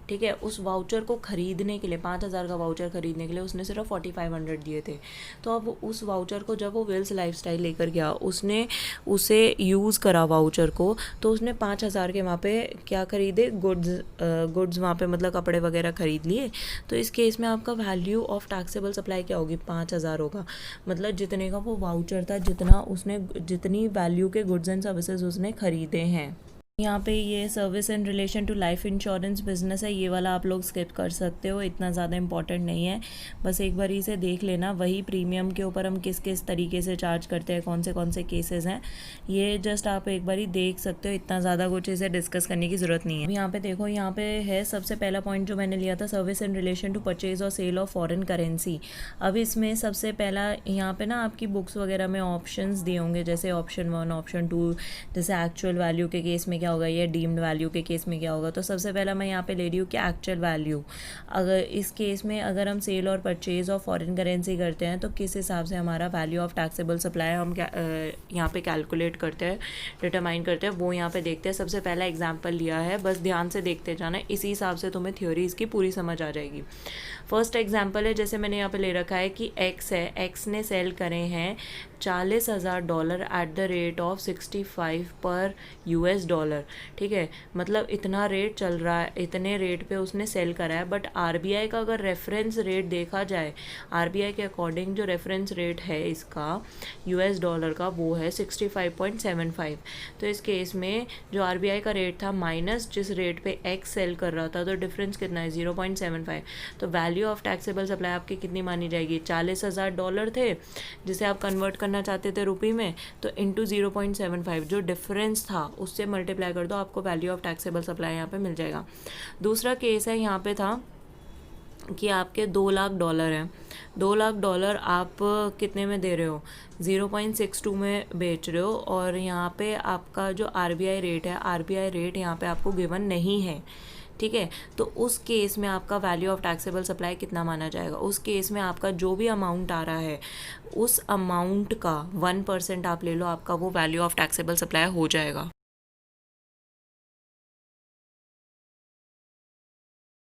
ठीक है। उस वाउचर को ख़रीदने के लिए, 5,000 का वाउचर ख़रीदने के लिए उसने सिर्फ 4,500 दिए थे। तो अब उस वाउचर को जब वो विल्स लाइफस्टाइल लेकर गया, उसने उसे यूज़ करा वाउचर को, तो उसने 5,000 के वहाँ पे क्या ख़रीदे, गुड्स वहाँ पे मतलब कपड़े वगैरह ख़रीद लिए। तो इस केस में आपका वैल्यू ऑफ टैक्सेबल सप्लाई क्या होगी, 5,000 होगा। मतलब जितने का वो वाउचर था, जितनी वैल्यू के गुड्स एंड सर्विसेज उसने ख़रीदे हैं। यहाँ पे ये service in relation to life insurance business है, ये वाला आप लोग स्किप कर सकते हो, इतना ज़्यादा इंपॉर्टेंट नहीं है। बस एक बार इसे देख लेना, वही प्रीमियम के ऊपर हम किस किस तरीके से चार्ज करते हैं, कौन से केसेस हैं, ये जस्ट आप एक बार ही देख सकते हो, इतना ज़्यादा कुछ इसे डिस्कस करने की ज़रूरत नहीं है। अब यहाँ पे देखो, यहाँ पे है सबसे पहला पॉइंट जो मैंने लिया था, service in relation to purchase और सेल ऑफ फॉरेन करेंसी। अब इसमें सबसे पहला यहाँ पे ना आपकी बुक्स वगैरह में ऑप्शंस दिए होंगे, जैसे ऑप्शन 1, ऑप्शन 2, जैसे एक्चुअल वैल्यू के केस में क्या होगा, या डीम्ड वैल्यू के केस में क्या होगा। तो सबसे पहला मैं यहाँ पे ले रही हूँ कि एक्चुअल वैल्यू, अगर इस केस में अगर हम सेल और परचेज ऑफ फॉरेन करेंसी करते हैं तो किस हिसाब से हमारा वैल्यू ऑफ टैक्सेबल सप्लाई हम यहाँ पे कैलकुलेट करते हैं, डिटरमाइन करते हैं, वो यहाँ पे देखते हैं। सबसे पहला एग्जाम्पल लिया है, बस ध्यान से देखते जाना, इसी हिसाब से तुम्हें थ्योरी इसकी पूरी समझ आ जाएगी। फर्स्ट एग्जाम्पल है, जैसे मैंने यहाँ पे ले रखा है कि एक्स है, एक्स ने सेल करे हैं $40,000 एट द रेट ऑफ 65 पर $, ठीक है, मतलब इतना रेट चल रहा है, इतने रेट पे उसने सेल करा है। बट आरबीआई का अगर रेफरेंस रेट देखा जाए, आरबीआई के अकॉर्डिंग जो रेफरेंस रेट है इसका $, का वो है 65.75। तो इस केस में जो आरबीआई का रेट था माइनस जिस रेट पे एक्स सेल कर रहा था, तो डिफरेंस कितना है 0.75। तो वैल्यू ऑफ टैक्सेबल सप्लाई आपकी कितनी मानी जाएगी, $40,000 थे जिसे आप कन्वर्ट करना चाहते थे रुपये में, तो इंटू 0.75 जो डिफरेंस था उससे मल्टीप्लाई कर दो, आपको वैल्यू ऑफ टैक्सेबल सप्लाई यहाँ पे मिल जाएगा। दूसरा केस है, यहाँ पे था कि आपके $2,00,000 हैं, $2,00,000 आप कितने में दे रहे हो, 0.62 में बेच रहे हो, और यहाँ पे आपका जो आरबीआई रेट है, आरबीआई रेट यहाँ पे आपको गिवन नहीं है, ठीक है। तो उस केस में आपका वैल्यू ऑफ टैक्सेबल सप्लाई कितना माना जाएगा, उस केस में आपका जो भी अमाउंट आ रहा है उस अमाउंट का 1% आप ले लो, आपका वो वैल्यू ऑफ टैक्सेबल सप्लाई हो जाएगा।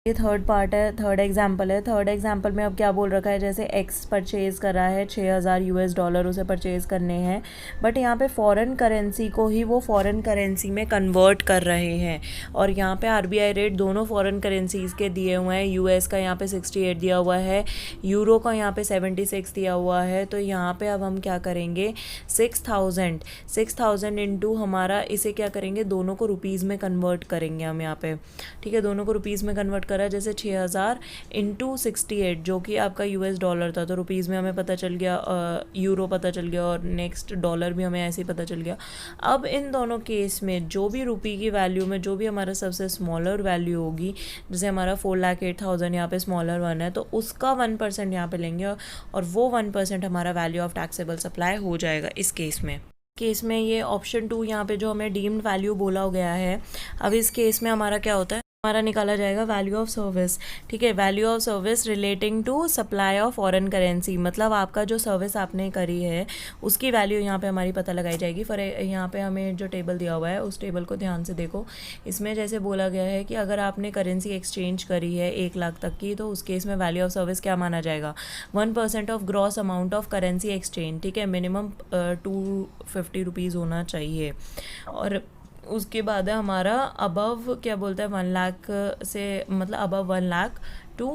ये थर्ड पार्ट है, थर्ड एग्जाम्पल है। थर्ड एग्जाम्पल में अब क्या बोल रखा है, जैसे एक्स परचेज़ कर रहा है $6,000 उसे परचेज़ करने हैं, बट यहाँ पे फॉरेन करेंसी को ही वो फॉरेन करेंसी में कन्वर्ट कर रहे हैं, और यहाँ पे आरबीआई रेट दोनों फॉरेन करेंसीज़ के दिए हुए हैं, यूएस का यहाँ पे 68 दिया हुआ है, यूरो का यहाँ पे 76 दिया हुआ है। तो यहाँ पे अब हम क्या करेंगे, 6,000 इंटू हमारा, इसे क्या करेंगे, दोनों को रुपीज़ में कन्वर्ट करेंगे हम यहाँ पे, ठीक है, दोनों को रुपीज़ में कन्वर्ट करा, जैसे 6,000 इंटू 68 जो कि आपका $, था, तो रुपीज़ में हमें पता चल गया, यूरो पता चल गया, और नेक्स्ट डॉलर भी हमें ऐसे ही पता चल गया। अब इन दोनों केस में जो भी रुपये की वैल्यू में जो भी हमारा सबसे स्मॉलर वैल्यू होगी, जैसे हमारा 4,08,000 यहाँ पे स्मॉलर वन है, तो उसका 1% यहाँ पे लेंगे, और वो 1% हमारा वैल्यू ऑफ टैक्सेबल सप्लाई हो जाएगा इस केस में ये ऑप्शन 2 यहाँ पे जो हमें डीम्ड वैल्यू बोला गया है। अब इस केस में हमारा क्या होता है, हमारा निकाला जाएगा वैल्यू ऑफ सर्विस, ठीक है, value of service relating to supply of foreign currency, मतलब आपका जो सर्विस आपने करी है उसकी वैल्यू यहाँ पे हमारी पता लगाई जाएगी। फॉर यहाँ पे हमें जो टेबल दिया हुआ है उस टेबल को ध्यान से देखो, इसमें जैसे बोला गया है कि अगर आपने करेंसी एक्सचेंज करी है 1 लाख तक की, तो उस केस में वैल्यू ऑफ सर्विस क्या माना जाएगा, 1% of gross amount of currency exchange, ठीक है, मिनिमम 250 रुपीज़ होना चाहिए। और उसके बाद है हमारा अबव, क्या बोलते हैं, 1 लाख से, मतलब अबव 1 लाख टू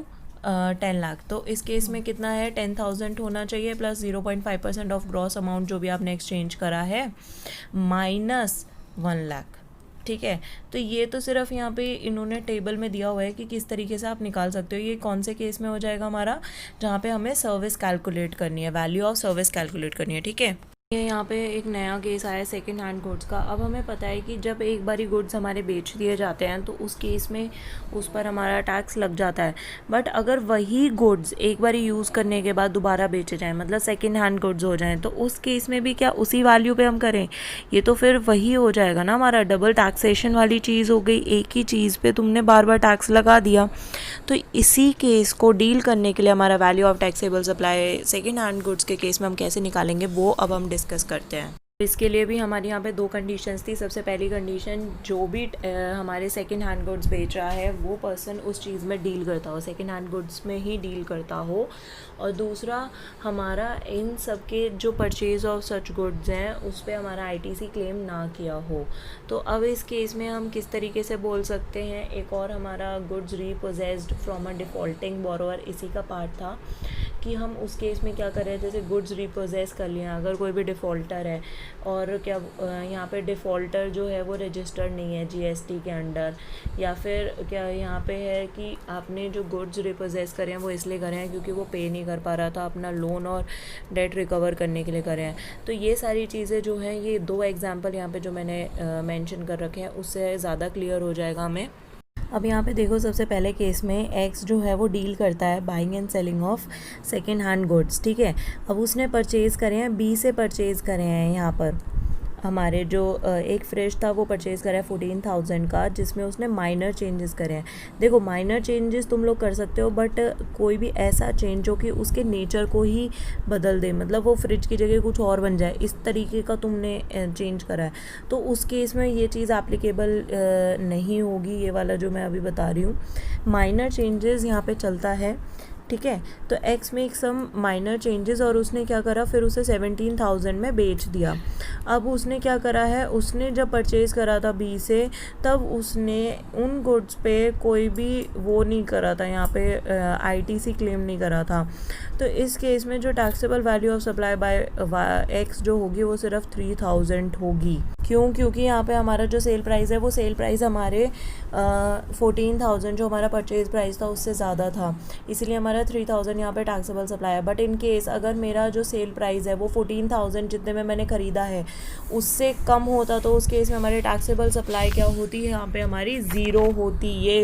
10 लाख, तो इस केस में कितना है, 10,000 होना चाहिए, प्लस 0.5% ऑफ ग्रॉस अमाउंट जो भी आपने एक्सचेंज करा है, माइनस 1 लाख, ठीक है। तो ये तो सिर्फ यहाँ पे इन्होंने टेबल में दिया हुआ है कि किस तरीके से आप निकाल सकते हो। ये कौन से केस में हो जाएगा हमारा, जहाँ पे हमें सर्विस कैलकुलेट करनी है, वैल्यू ऑफ सर्विस कैलकुलेट करनी है, ठीक है। ये यहाँ पे एक नया केस आया सेकेंड हैंड गुड्स का। अब हमें पता है कि जब एक बारी गुड्स हमारे बेच दिए जाते हैं तो उस केस में उस पर हमारा टैक्स लग जाता है, बट अगर वही गुड्स एक बारी यूज़ करने के बाद दोबारा बेचे जाएं, मतलब सेकेंड हैंड गुड्स हो जाएं, तो उस केस में भी क्या उसी वैल्यू पे हम करें, ये तो फिर वही हो जाएगा ना, हमारा डबल टैक्सेशन वाली चीज़ हो गई, एक ही चीज़ पे तुमने बार बार टैक्स लगा दिया। तो इसी केस को डील करने के लिए हमारा value of taxable supply second hand goods के केस में हम कैसे निकालेंगे, वो अब हम डिस्कस करते हैं। इसके लिए भी हमारे यहाँ पे 2 कंडीशंस थी। सबसे पहली कंडीशन, जो भी हमारे सेकेंड हैंड गुड्स बेच रहा है वो पर्सन उस चीज़ में डील करता हो, सेकेंड हैंड गुड्स में ही डील करता हो, और दूसरा हमारा इन सब के जो परचेज ऑफ सच गुड्स हैं उस पर हमारा आईटीसी क्लेम ना किया हो। तो अब इस केस में हम किस तरीके से बोल सकते हैं, एक और हमारा गुड्स रीपोजेस्ड फ्रॉम अ डिफ़ॉल्टिंग बोरोअर, इसी का पार्ट था कि हम उस केस में क्या करें, जैसे गुड्स रिपोजेस कर लिए, अगर कोई भी डिफ़ॉल्टर है और क्या यहाँ पे डिफ़ॉल्टर जो है वो रजिस्टर्ड नहीं है जीएसटी के अंडर, या फिर क्या यहाँ पे है कि आपने जो गुड्स रिपोजेस करे हैं वो इसलिए करे हैं क्योंकि वो पे नहीं कर पा रहा था, अपना लोन और डेट रिकवर करने के लिए करे हैं। तो ये सारी चीज़ें जो हैं, ये 2 एग्जांपल यहाँ पे जो मैंने मेंशन कर रखे हैं, उससे ज़्यादा क्लियर हो जाएगा हमें। अब यहाँ पे देखो, सबसे पहले केस में एक्स जो है वो डील करता है buying and selling of second hand goods, ठीक है। अब उसने परचेज़ करे हैं, बी से परचेज़ करे हैं, यहाँ पर हमारे जो एक फ्रिज था वो परचेज़ करा है 14,000 का, जिसमें उसने माइनर चेंजेस करे हैं। देखो, माइनर चेंजेस तुम लोग कर सकते हो, बट कोई भी ऐसा चेंज जो कि उसके नेचर को ही बदल दे, मतलब वो फ्रिज की जगह कुछ और बन जाए, इस तरीके का तुमने चेंज करा है, तो उस केस में ये चीज़ एप्लीकेबल नहीं होगी, ये वाला जो मैं अभी बता रही हूँ। माइनर चेंजेस यहाँ पे चलता है, ठीक है। तो X make some minor changes और उसने क्या करा, फिर उसे 17,000 में बेच दिया। अब उसने क्या करा है, उसने जब परचेज़ करा था बी से, तब उसने उन गुड्स पे कोई भी वो नहीं करा था, यहाँ पे आईटीसी क्लेम नहीं करा था। तो इस केस में जो taxable value of supply bye x जो होगी वो सिर्फ 3,000 होगी। क्यों? क्योंकि यहाँ पे हमारा जो सेल प्राइस है वो सेल प्राइस हमारे 14,000 जो हमारा परचेज प्राइस था उससे ज़्यादा था, इसलिए हमारा 3,000 यहाँ पे टैक्सेबल सप्लाई है। बट इन केस अगर मेरा जो सेल प्राइस है वो 14,000 जितने में मैंने ख़रीदा है उससे कम होता, तो उस केस में हमारी टैक्सेबल सप्लाई क्या होती है, यहाँ पे हमारी ज़ीरो होती, ये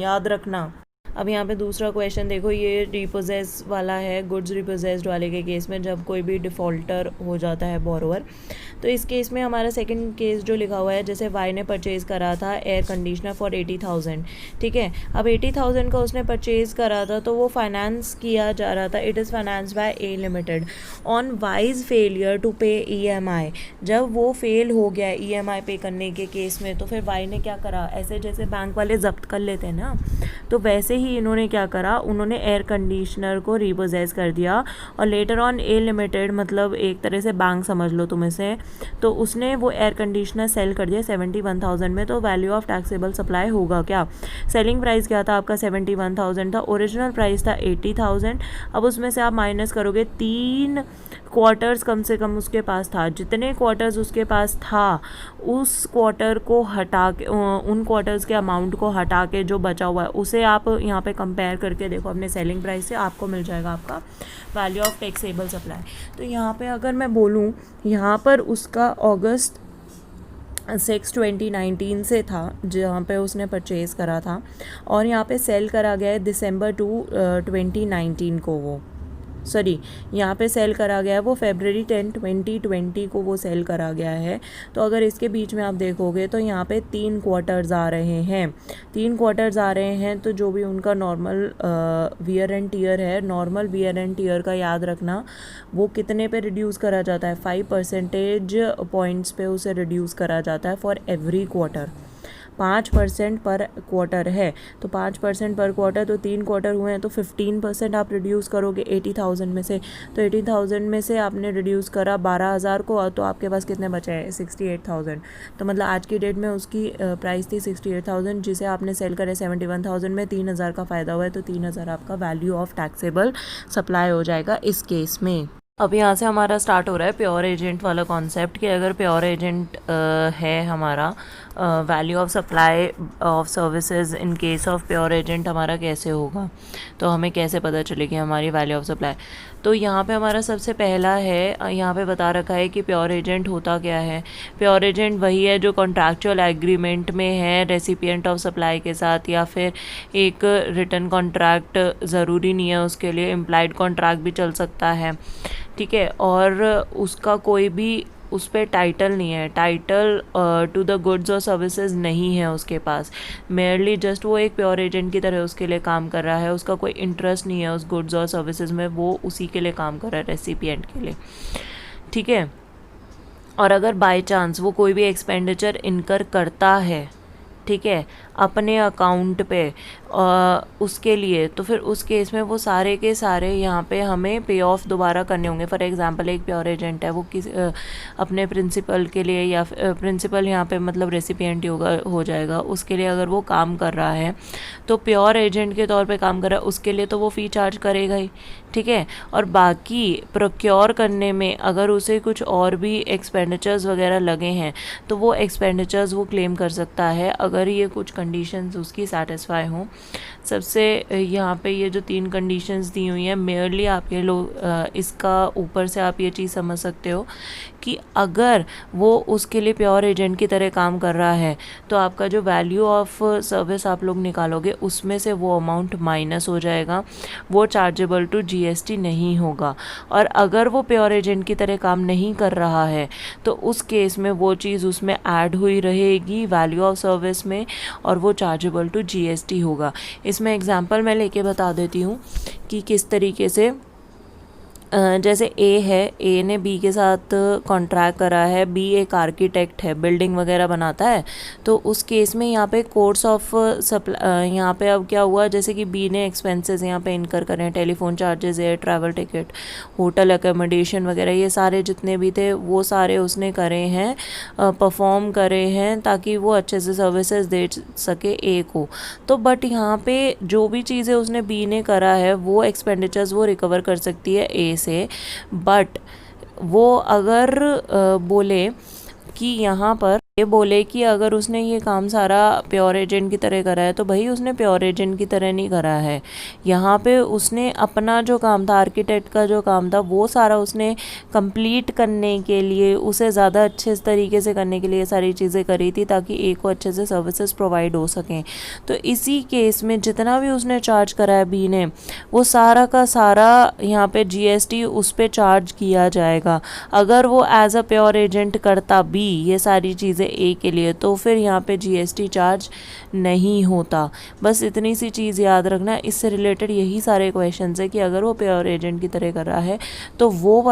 याद रखना। अब यहाँ पे दूसरा क्वेश्चन देखो, ये रिपोजेस वाला है, गुड्स रिपोजेस्ड वाले के केस में जब कोई भी डिफ़ॉल्टर हो जाता है बोरोवर। तो इस केस में हमारा सेकंड केस जो लिखा हुआ है, जैसे वाई ने परचेज़ करा था एयर कंडीशनर फॉर 80,000, ठीक है। अब 80,000 का उसने परचेज़ करा था, तो वो फाइनेंस किया जा रहा था, it is finance by a limited on wise failure to pay EMI। जब वो फेल हो गया EMI पे करने के केस में, तो फिर वाई ने क्या करा, ऐसे जैसे बैंक वाले जब्त कर लेते हैं ना, तो वैसे ही इन्होंने क्या करा, उन्होंने एयर कंडीशनर को रिपोजेस कर दिया और लेटर ऑन ए लिमिटेड, मतलब एक तरह से बैंक समझ लो तुम इसे, तो उसने वो एयर कंडीशनर सेल कर दिया 71,000 में। तो वैल्यू ऑफ टैक्सेबल सप्लाई होगा क्या, सेलिंग प्राइस क्या था आपका 71,000 था, ओरिजिनल प्राइस था 80,000। अब उसमें से आप माइनस करोगे, 3 क्वार्टर्स कम से कम उसके पास था, जितने क्वार्टर्स उसके पास था उस क्वार्टर को हटा के, उन क्वार्टर्स के अमाउंट को हटा के जो बचा हुआ है उसे आप यहाँ पे कंपेयर करके देखो अपने सेलिंग प्राइस से, आपको मिल जाएगा आपका वैल्यू ऑफ टैक्सेबल सप्लाई। तो यहाँ पे अगर मैं बोलूँ, यहाँ पर उसका अगस्त 6, 2019 से था जहाँ पे उसने परचेज़ करा था, और यहाँ पे सेल करा गया है दिसंबर 2, 2019 को, वो सॉरी यहाँ पे सेल करा गया है वो February 10, 2020 को वो सेल करा गया है। तो अगर इसके बीच में आप देखोगे तो यहाँ पे 3 क्वार्टर्स आ रहे हैं, 3 क्वार्टर्स आ रहे हैं। तो जो भी उनका नॉर्मल वियर एंड टीयर है, नॉर्मल वियर एंड टीयर का याद रखना, वो कितने पे रिड्यूस करा जाता है, 5 परसेंटेज पॉइंट्स पे उसे रिड्यूस करा जाता है फॉर एवरी क्वार्टर। 5% पर क्वार्टर है, तो 5% पर क्वार्टर, तो 3 क्वार्टर हुए हैं, तो 15% आप रिड्यूस करोगे 80,000 में से। तो 80,000 में से आपने रिड्यूस करा 12,000 को, तो आपके पास कितने बचे हैं, 68,000। तो मतलब आज की डेट में उसकी प्राइस थी 68,000, जिसे आपने सेल करे 71,000 में, 3,000 का फ़ायदा हुआ है, तो 3,000 आपका वैल्यू ऑफ टैक्सेबल सप्लाई हो जाएगा इस केस में। अब यहाँ से हमारा स्टार्ट हो रहा है प्योर एजेंट वाला कॉन्सेप्ट, कि अगर प्योर एजेंट है हमारा, value of supply of services in case of pure agent हमारा कैसे होगा, तो हमें कैसे पता चलेगी हमारी वैल्यू ऑफ सप्लाई। तो यहाँ पे हमारा सबसे पहला है, यहाँ पे बता रखा है कि प्योर एजेंट होता क्या है। प्योर एजेंट वही है जो कॉन्ट्रैक्चुअल एग्रीमेंट में है रेसिपिएंट ऑफ सप्लाई के साथ, या फिर एक रिटर्न कॉन्ट्रैक्ट, ज़रूरी नहीं है उसके लिए, इम्प्लाइड कॉन्ट्रैक्ट भी चल सकता है, ठीक है। और उसका कोई भी उस पर टाइटल नहीं है, टाइटल टू द गुड्स और सर्विसेज नहीं है उसके पास, मेयरली जस्ट वो एक प्योर एजेंट की तरह उसके लिए काम कर रहा है, उसका कोई इंटरेस्ट नहीं है उस गुड्स और सर्विसेज में, वो उसी के लिए काम कर रहा है, रेसिपिएंट के लिए, ठीक है। और अगर बाय चांस वो कोई भी एक्सपेंडिचर इनकर करता है, ठीक है, अपने अकाउंट पे उसके लिए, तो फिर उस केस में वो सारे के सारे यहाँ पे हमें पे ऑफ दोबारा करने होंगे। फॉर एग्जांपल एक प्योर एजेंट है, वो अपने प्रिंसिपल के लिए, या प्रिंसिपल यहाँ पे मतलब रेसिपिएंट हो जाएगा, उसके लिए अगर वो काम कर रहा है तो प्योर एजेंट के तौर पे काम कर रहा है, उसके लिए तो वो फ़ी चार्ज करेगा ही, ठीक है। और बाकी प्रोक्योर करने में अगर उसे कुछ और भी एक्सपेंडिचर्स वगैरह लगे हैं तो वो एक्सपेंडिचर्स वो क्लेम कर सकता है, अगर ये कुछ कंडीशंस उसकी सेटिस्फाई हों। सबसे यहाँ पे ये जो 3 कंडीशंस दी हुई हैं, मेयरली आप ये लोग इसका ऊपर से आप ये चीज़ समझ सकते हो कि अगर वो उसके लिए प्योर एजेंट की तरह काम कर रहा है तो आपका जो वैल्यू ऑफ सर्विस आप लोग निकालोगे उसमें से वो अमाउंट माइनस हो जाएगा, वो चार्जेबल टू जीएसटी नहीं होगा। और अगर वो प्योर एजेंट की तरह काम नहीं कर रहा है तो उस केस में वो चीज़ उसमें ऐड हुई रहेगी वैल्यू ऑफ सर्विस में, और वो चार्जेबल टू जीएसटी होगा। इसमें एग्जांपल मैं लेके बता देती हूँ कि किस तरीके से। जैसे ए है, ए ने बी के साथ कॉन्ट्रैक्ट करा है, बी एक आर्किटेक्ट है, बिल्डिंग वगैरह बनाता है, तो उस केस में यहाँ पे कोर्स ऑफ सप्लाई, यहाँ पे अब क्या हुआ, जैसे कि बी ने एक्सपेंसेस यहाँ पे इनकर करे हैं, telephone charges, air travel ticket, hotel accommodation वगैरह, ये सारे जितने भी थे वो सारे उसने करे हैं, परफॉर्म करे हैं ताकि वो अच्छे से सर्विसेज दे सके ए को। तो बट यहाँ पे जो भी चीज़ें उसने बी ने करा है वो एक्सपेंडिचर्स वो रिकवर कर सकती है ए से, बट वो अगर बोले कि यहाँ पर ये बोले कि अगर उसने ये काम सारा प्योर एजेंट की तरह करा है तो भाई उसने प्योर एजेंट की तरह नहीं करा है। यहाँ पे उसने अपना जो काम था, आर्किटेक्ट का जो काम था, वो सारा उसने कंप्लीट करने के लिए, उसे ज़्यादा अच्छे तरीके से करने के लिए सारी चीज़ें करी थी ताकि ए को अच्छे से सर्विसेज प्रोवाइड हो सकें। तो इसी केस में जितना भी उसने चार्ज करा है बी ने, वो सारा का सारा यहाँ पे जीएसटी उस पर चार्ज किया जाएगा। अगर वो एज अ प्योर एजेंट करता बी ये सारी चीज़ें ए के लिए तो फिर यहाँ पे जीएसटी चार्ज नहीं होता। बस इतनी सी चीज़ याद रखना। इससे रिलेटेड यही सारे क्वेश्चंस है कि अगर वो प्योर एजेंट की तरह कर रहा है तो वो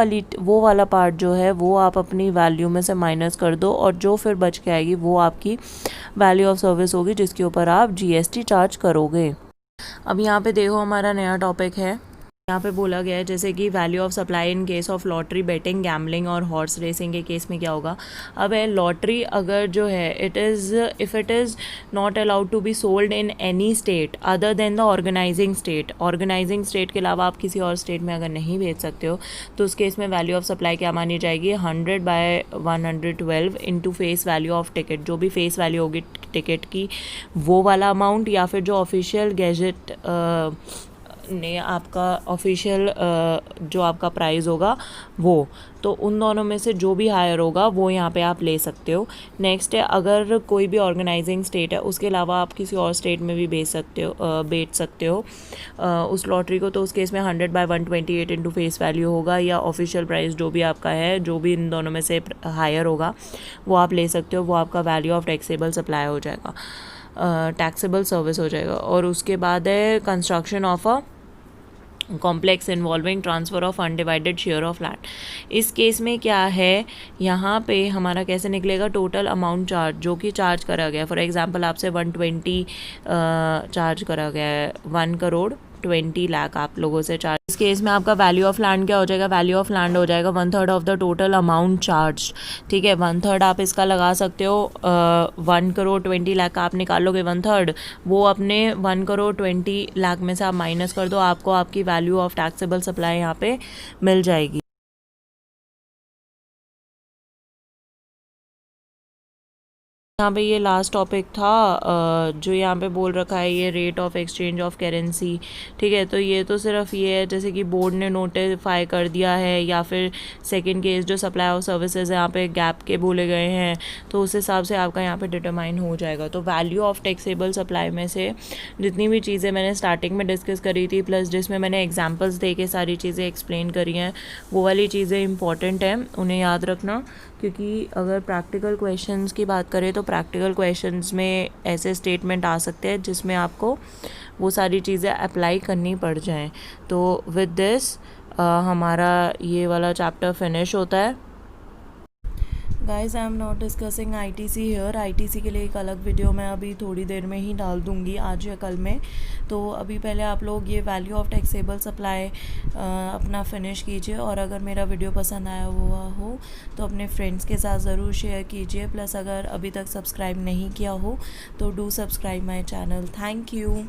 वाला पार्ट जो है वो आप अपनी वैल्यू में से माइनस कर दो, और जो फिर बच के आएगी वो आपकी वैल्यू ऑफ सर्विस होगी जिसके ऊपर आप जीएसटी चार्ज करोगे। अब यहाँ पे देखो हमारा नया टॉपिक है, यहाँ पे बोला गया है जैसे कि value of supply in case of lottery, betting, gambling और हॉर्स रेसिंग के केस में क्या होगा। अब है लॉटरी अगर जो है if it is not allowed to be sold in any state other than the organising state, organising state के अलावा आप किसी और स्टेट में अगर नहीं बेच सकते हो तो उस केस में वैल्यू ऑफ सप्लाई क्या मानी जाएगी, 100/112 into face value of ticket. जो भी फेस वैल्यू होगी टिकट की वो वाला अमाउंट, या फिर जो ऑफिशियल गैजेट ने आपका ऑफिशियल जो आपका प्राइस होगा वो, तो उन दोनों में से जो भी हायर होगा वो यहाँ पे आप ले सकते हो। नेक्स्ट है अगर कोई भी ऑर्गेनाइजिंग स्टेट है उसके अलावा आप किसी और स्टेट में भी बेच सकते हो उस लॉटरी को, तो उस केस में 100/128 इंटू फेस वैल्यू होगा, या ऑफिशियल प्राइस जो भी आपका है, जो भी इन दोनों में से हायर होगा वो आप ले सकते हो। वो आपका वैल्यू ऑफ टैक्सेबल सप्लाई हो जाएगा, टैक्सेबल सर्विस हो जाएगा। और उसके बाद है construction of a complex involving transfer of undivided share of land. इस केस में क्या है, यहाँ पे हमारा कैसे निकलेगा, टोटल अमाउंट चार्ज जो कि चार्ज करा गया, फॉर एग्जांपल आपसे 120 चार्ज करा गया है, 1,20,00,000 आप लोगों से चार्ज। इस केस में आपका वैल्यू ऑफ लैंड क्या हो जाएगा, वैल्यू ऑफ लैंड हो जाएगा 1/3 of the total amount charge, ठीक है। 1/3 आप इसका लगा सकते हो, 1,20,00,000 आप निकाल लोगे, 1/3 वो अपने 1,20,00,000 में से आप माइनस कर दो, आपको आपकी वैल्यू ऑफ टैक्सेबल सप्लाई यहाँ पे मिल जाएगी। यहाँ पे ये लास्ट टॉपिक था जो यहाँ पे बोल रखा है, ये rate of exchange of currency, ठीक है। तो ये तो सिर्फ ये है जैसे कि बोर्ड ने नोटिफाई कर दिया है, या फिर सेकंड केस जो सप्लाई ऑफ सर्विसेज यहाँ पे गैप के बोले गए हैं, तो उस हिसाब से आपका यहाँ पे डिटरमाइन हो जाएगा। तो वैल्यू ऑफ टैक्सेबल सप्लाई में से जितनी भी चीज़ें मैंने स्टार्टिंग में डिस्कस करी थी, प्लस जिसमें मैंने एग्जाम्पल्स दे के सारी चीज़ें एक्सप्लेन करी हैं, वो वाली चीज़ें इंपॉर्टेंट हैं, उन्हें याद रखना। क्योंकि अगर प्रैक्टिकल क्वेश्चंस की बात करें तो प्रैक्टिकल क्वेश्चंस में ऐसे स्टेटमेंट आ सकते हैं जिसमें आपको वो सारी चीज़ें अप्लाई करनी पड़ जाएं। तो विद दिस हमारा ये वाला चैप्टर फिनिश होता है। Guys I am not discussing ITC here. ITC के लिए एक अलग वीडियो मैं अभी थोड़ी देर में ही डाल दूँगी, आज या कल में। तो अभी पहले आप लोग ये वैल्यू ऑफ टैक्सेबल सप्लाई अपना फिनिश कीजिए, और अगर मेरा वीडियो पसंद आया हुआ हो तो अपने फ्रेंड्स के साथ ज़रूर शेयर कीजिए। प्लस अगर अभी तक सब्सक्राइब नहीं किया हो तो do subscribe my channel. Thank you.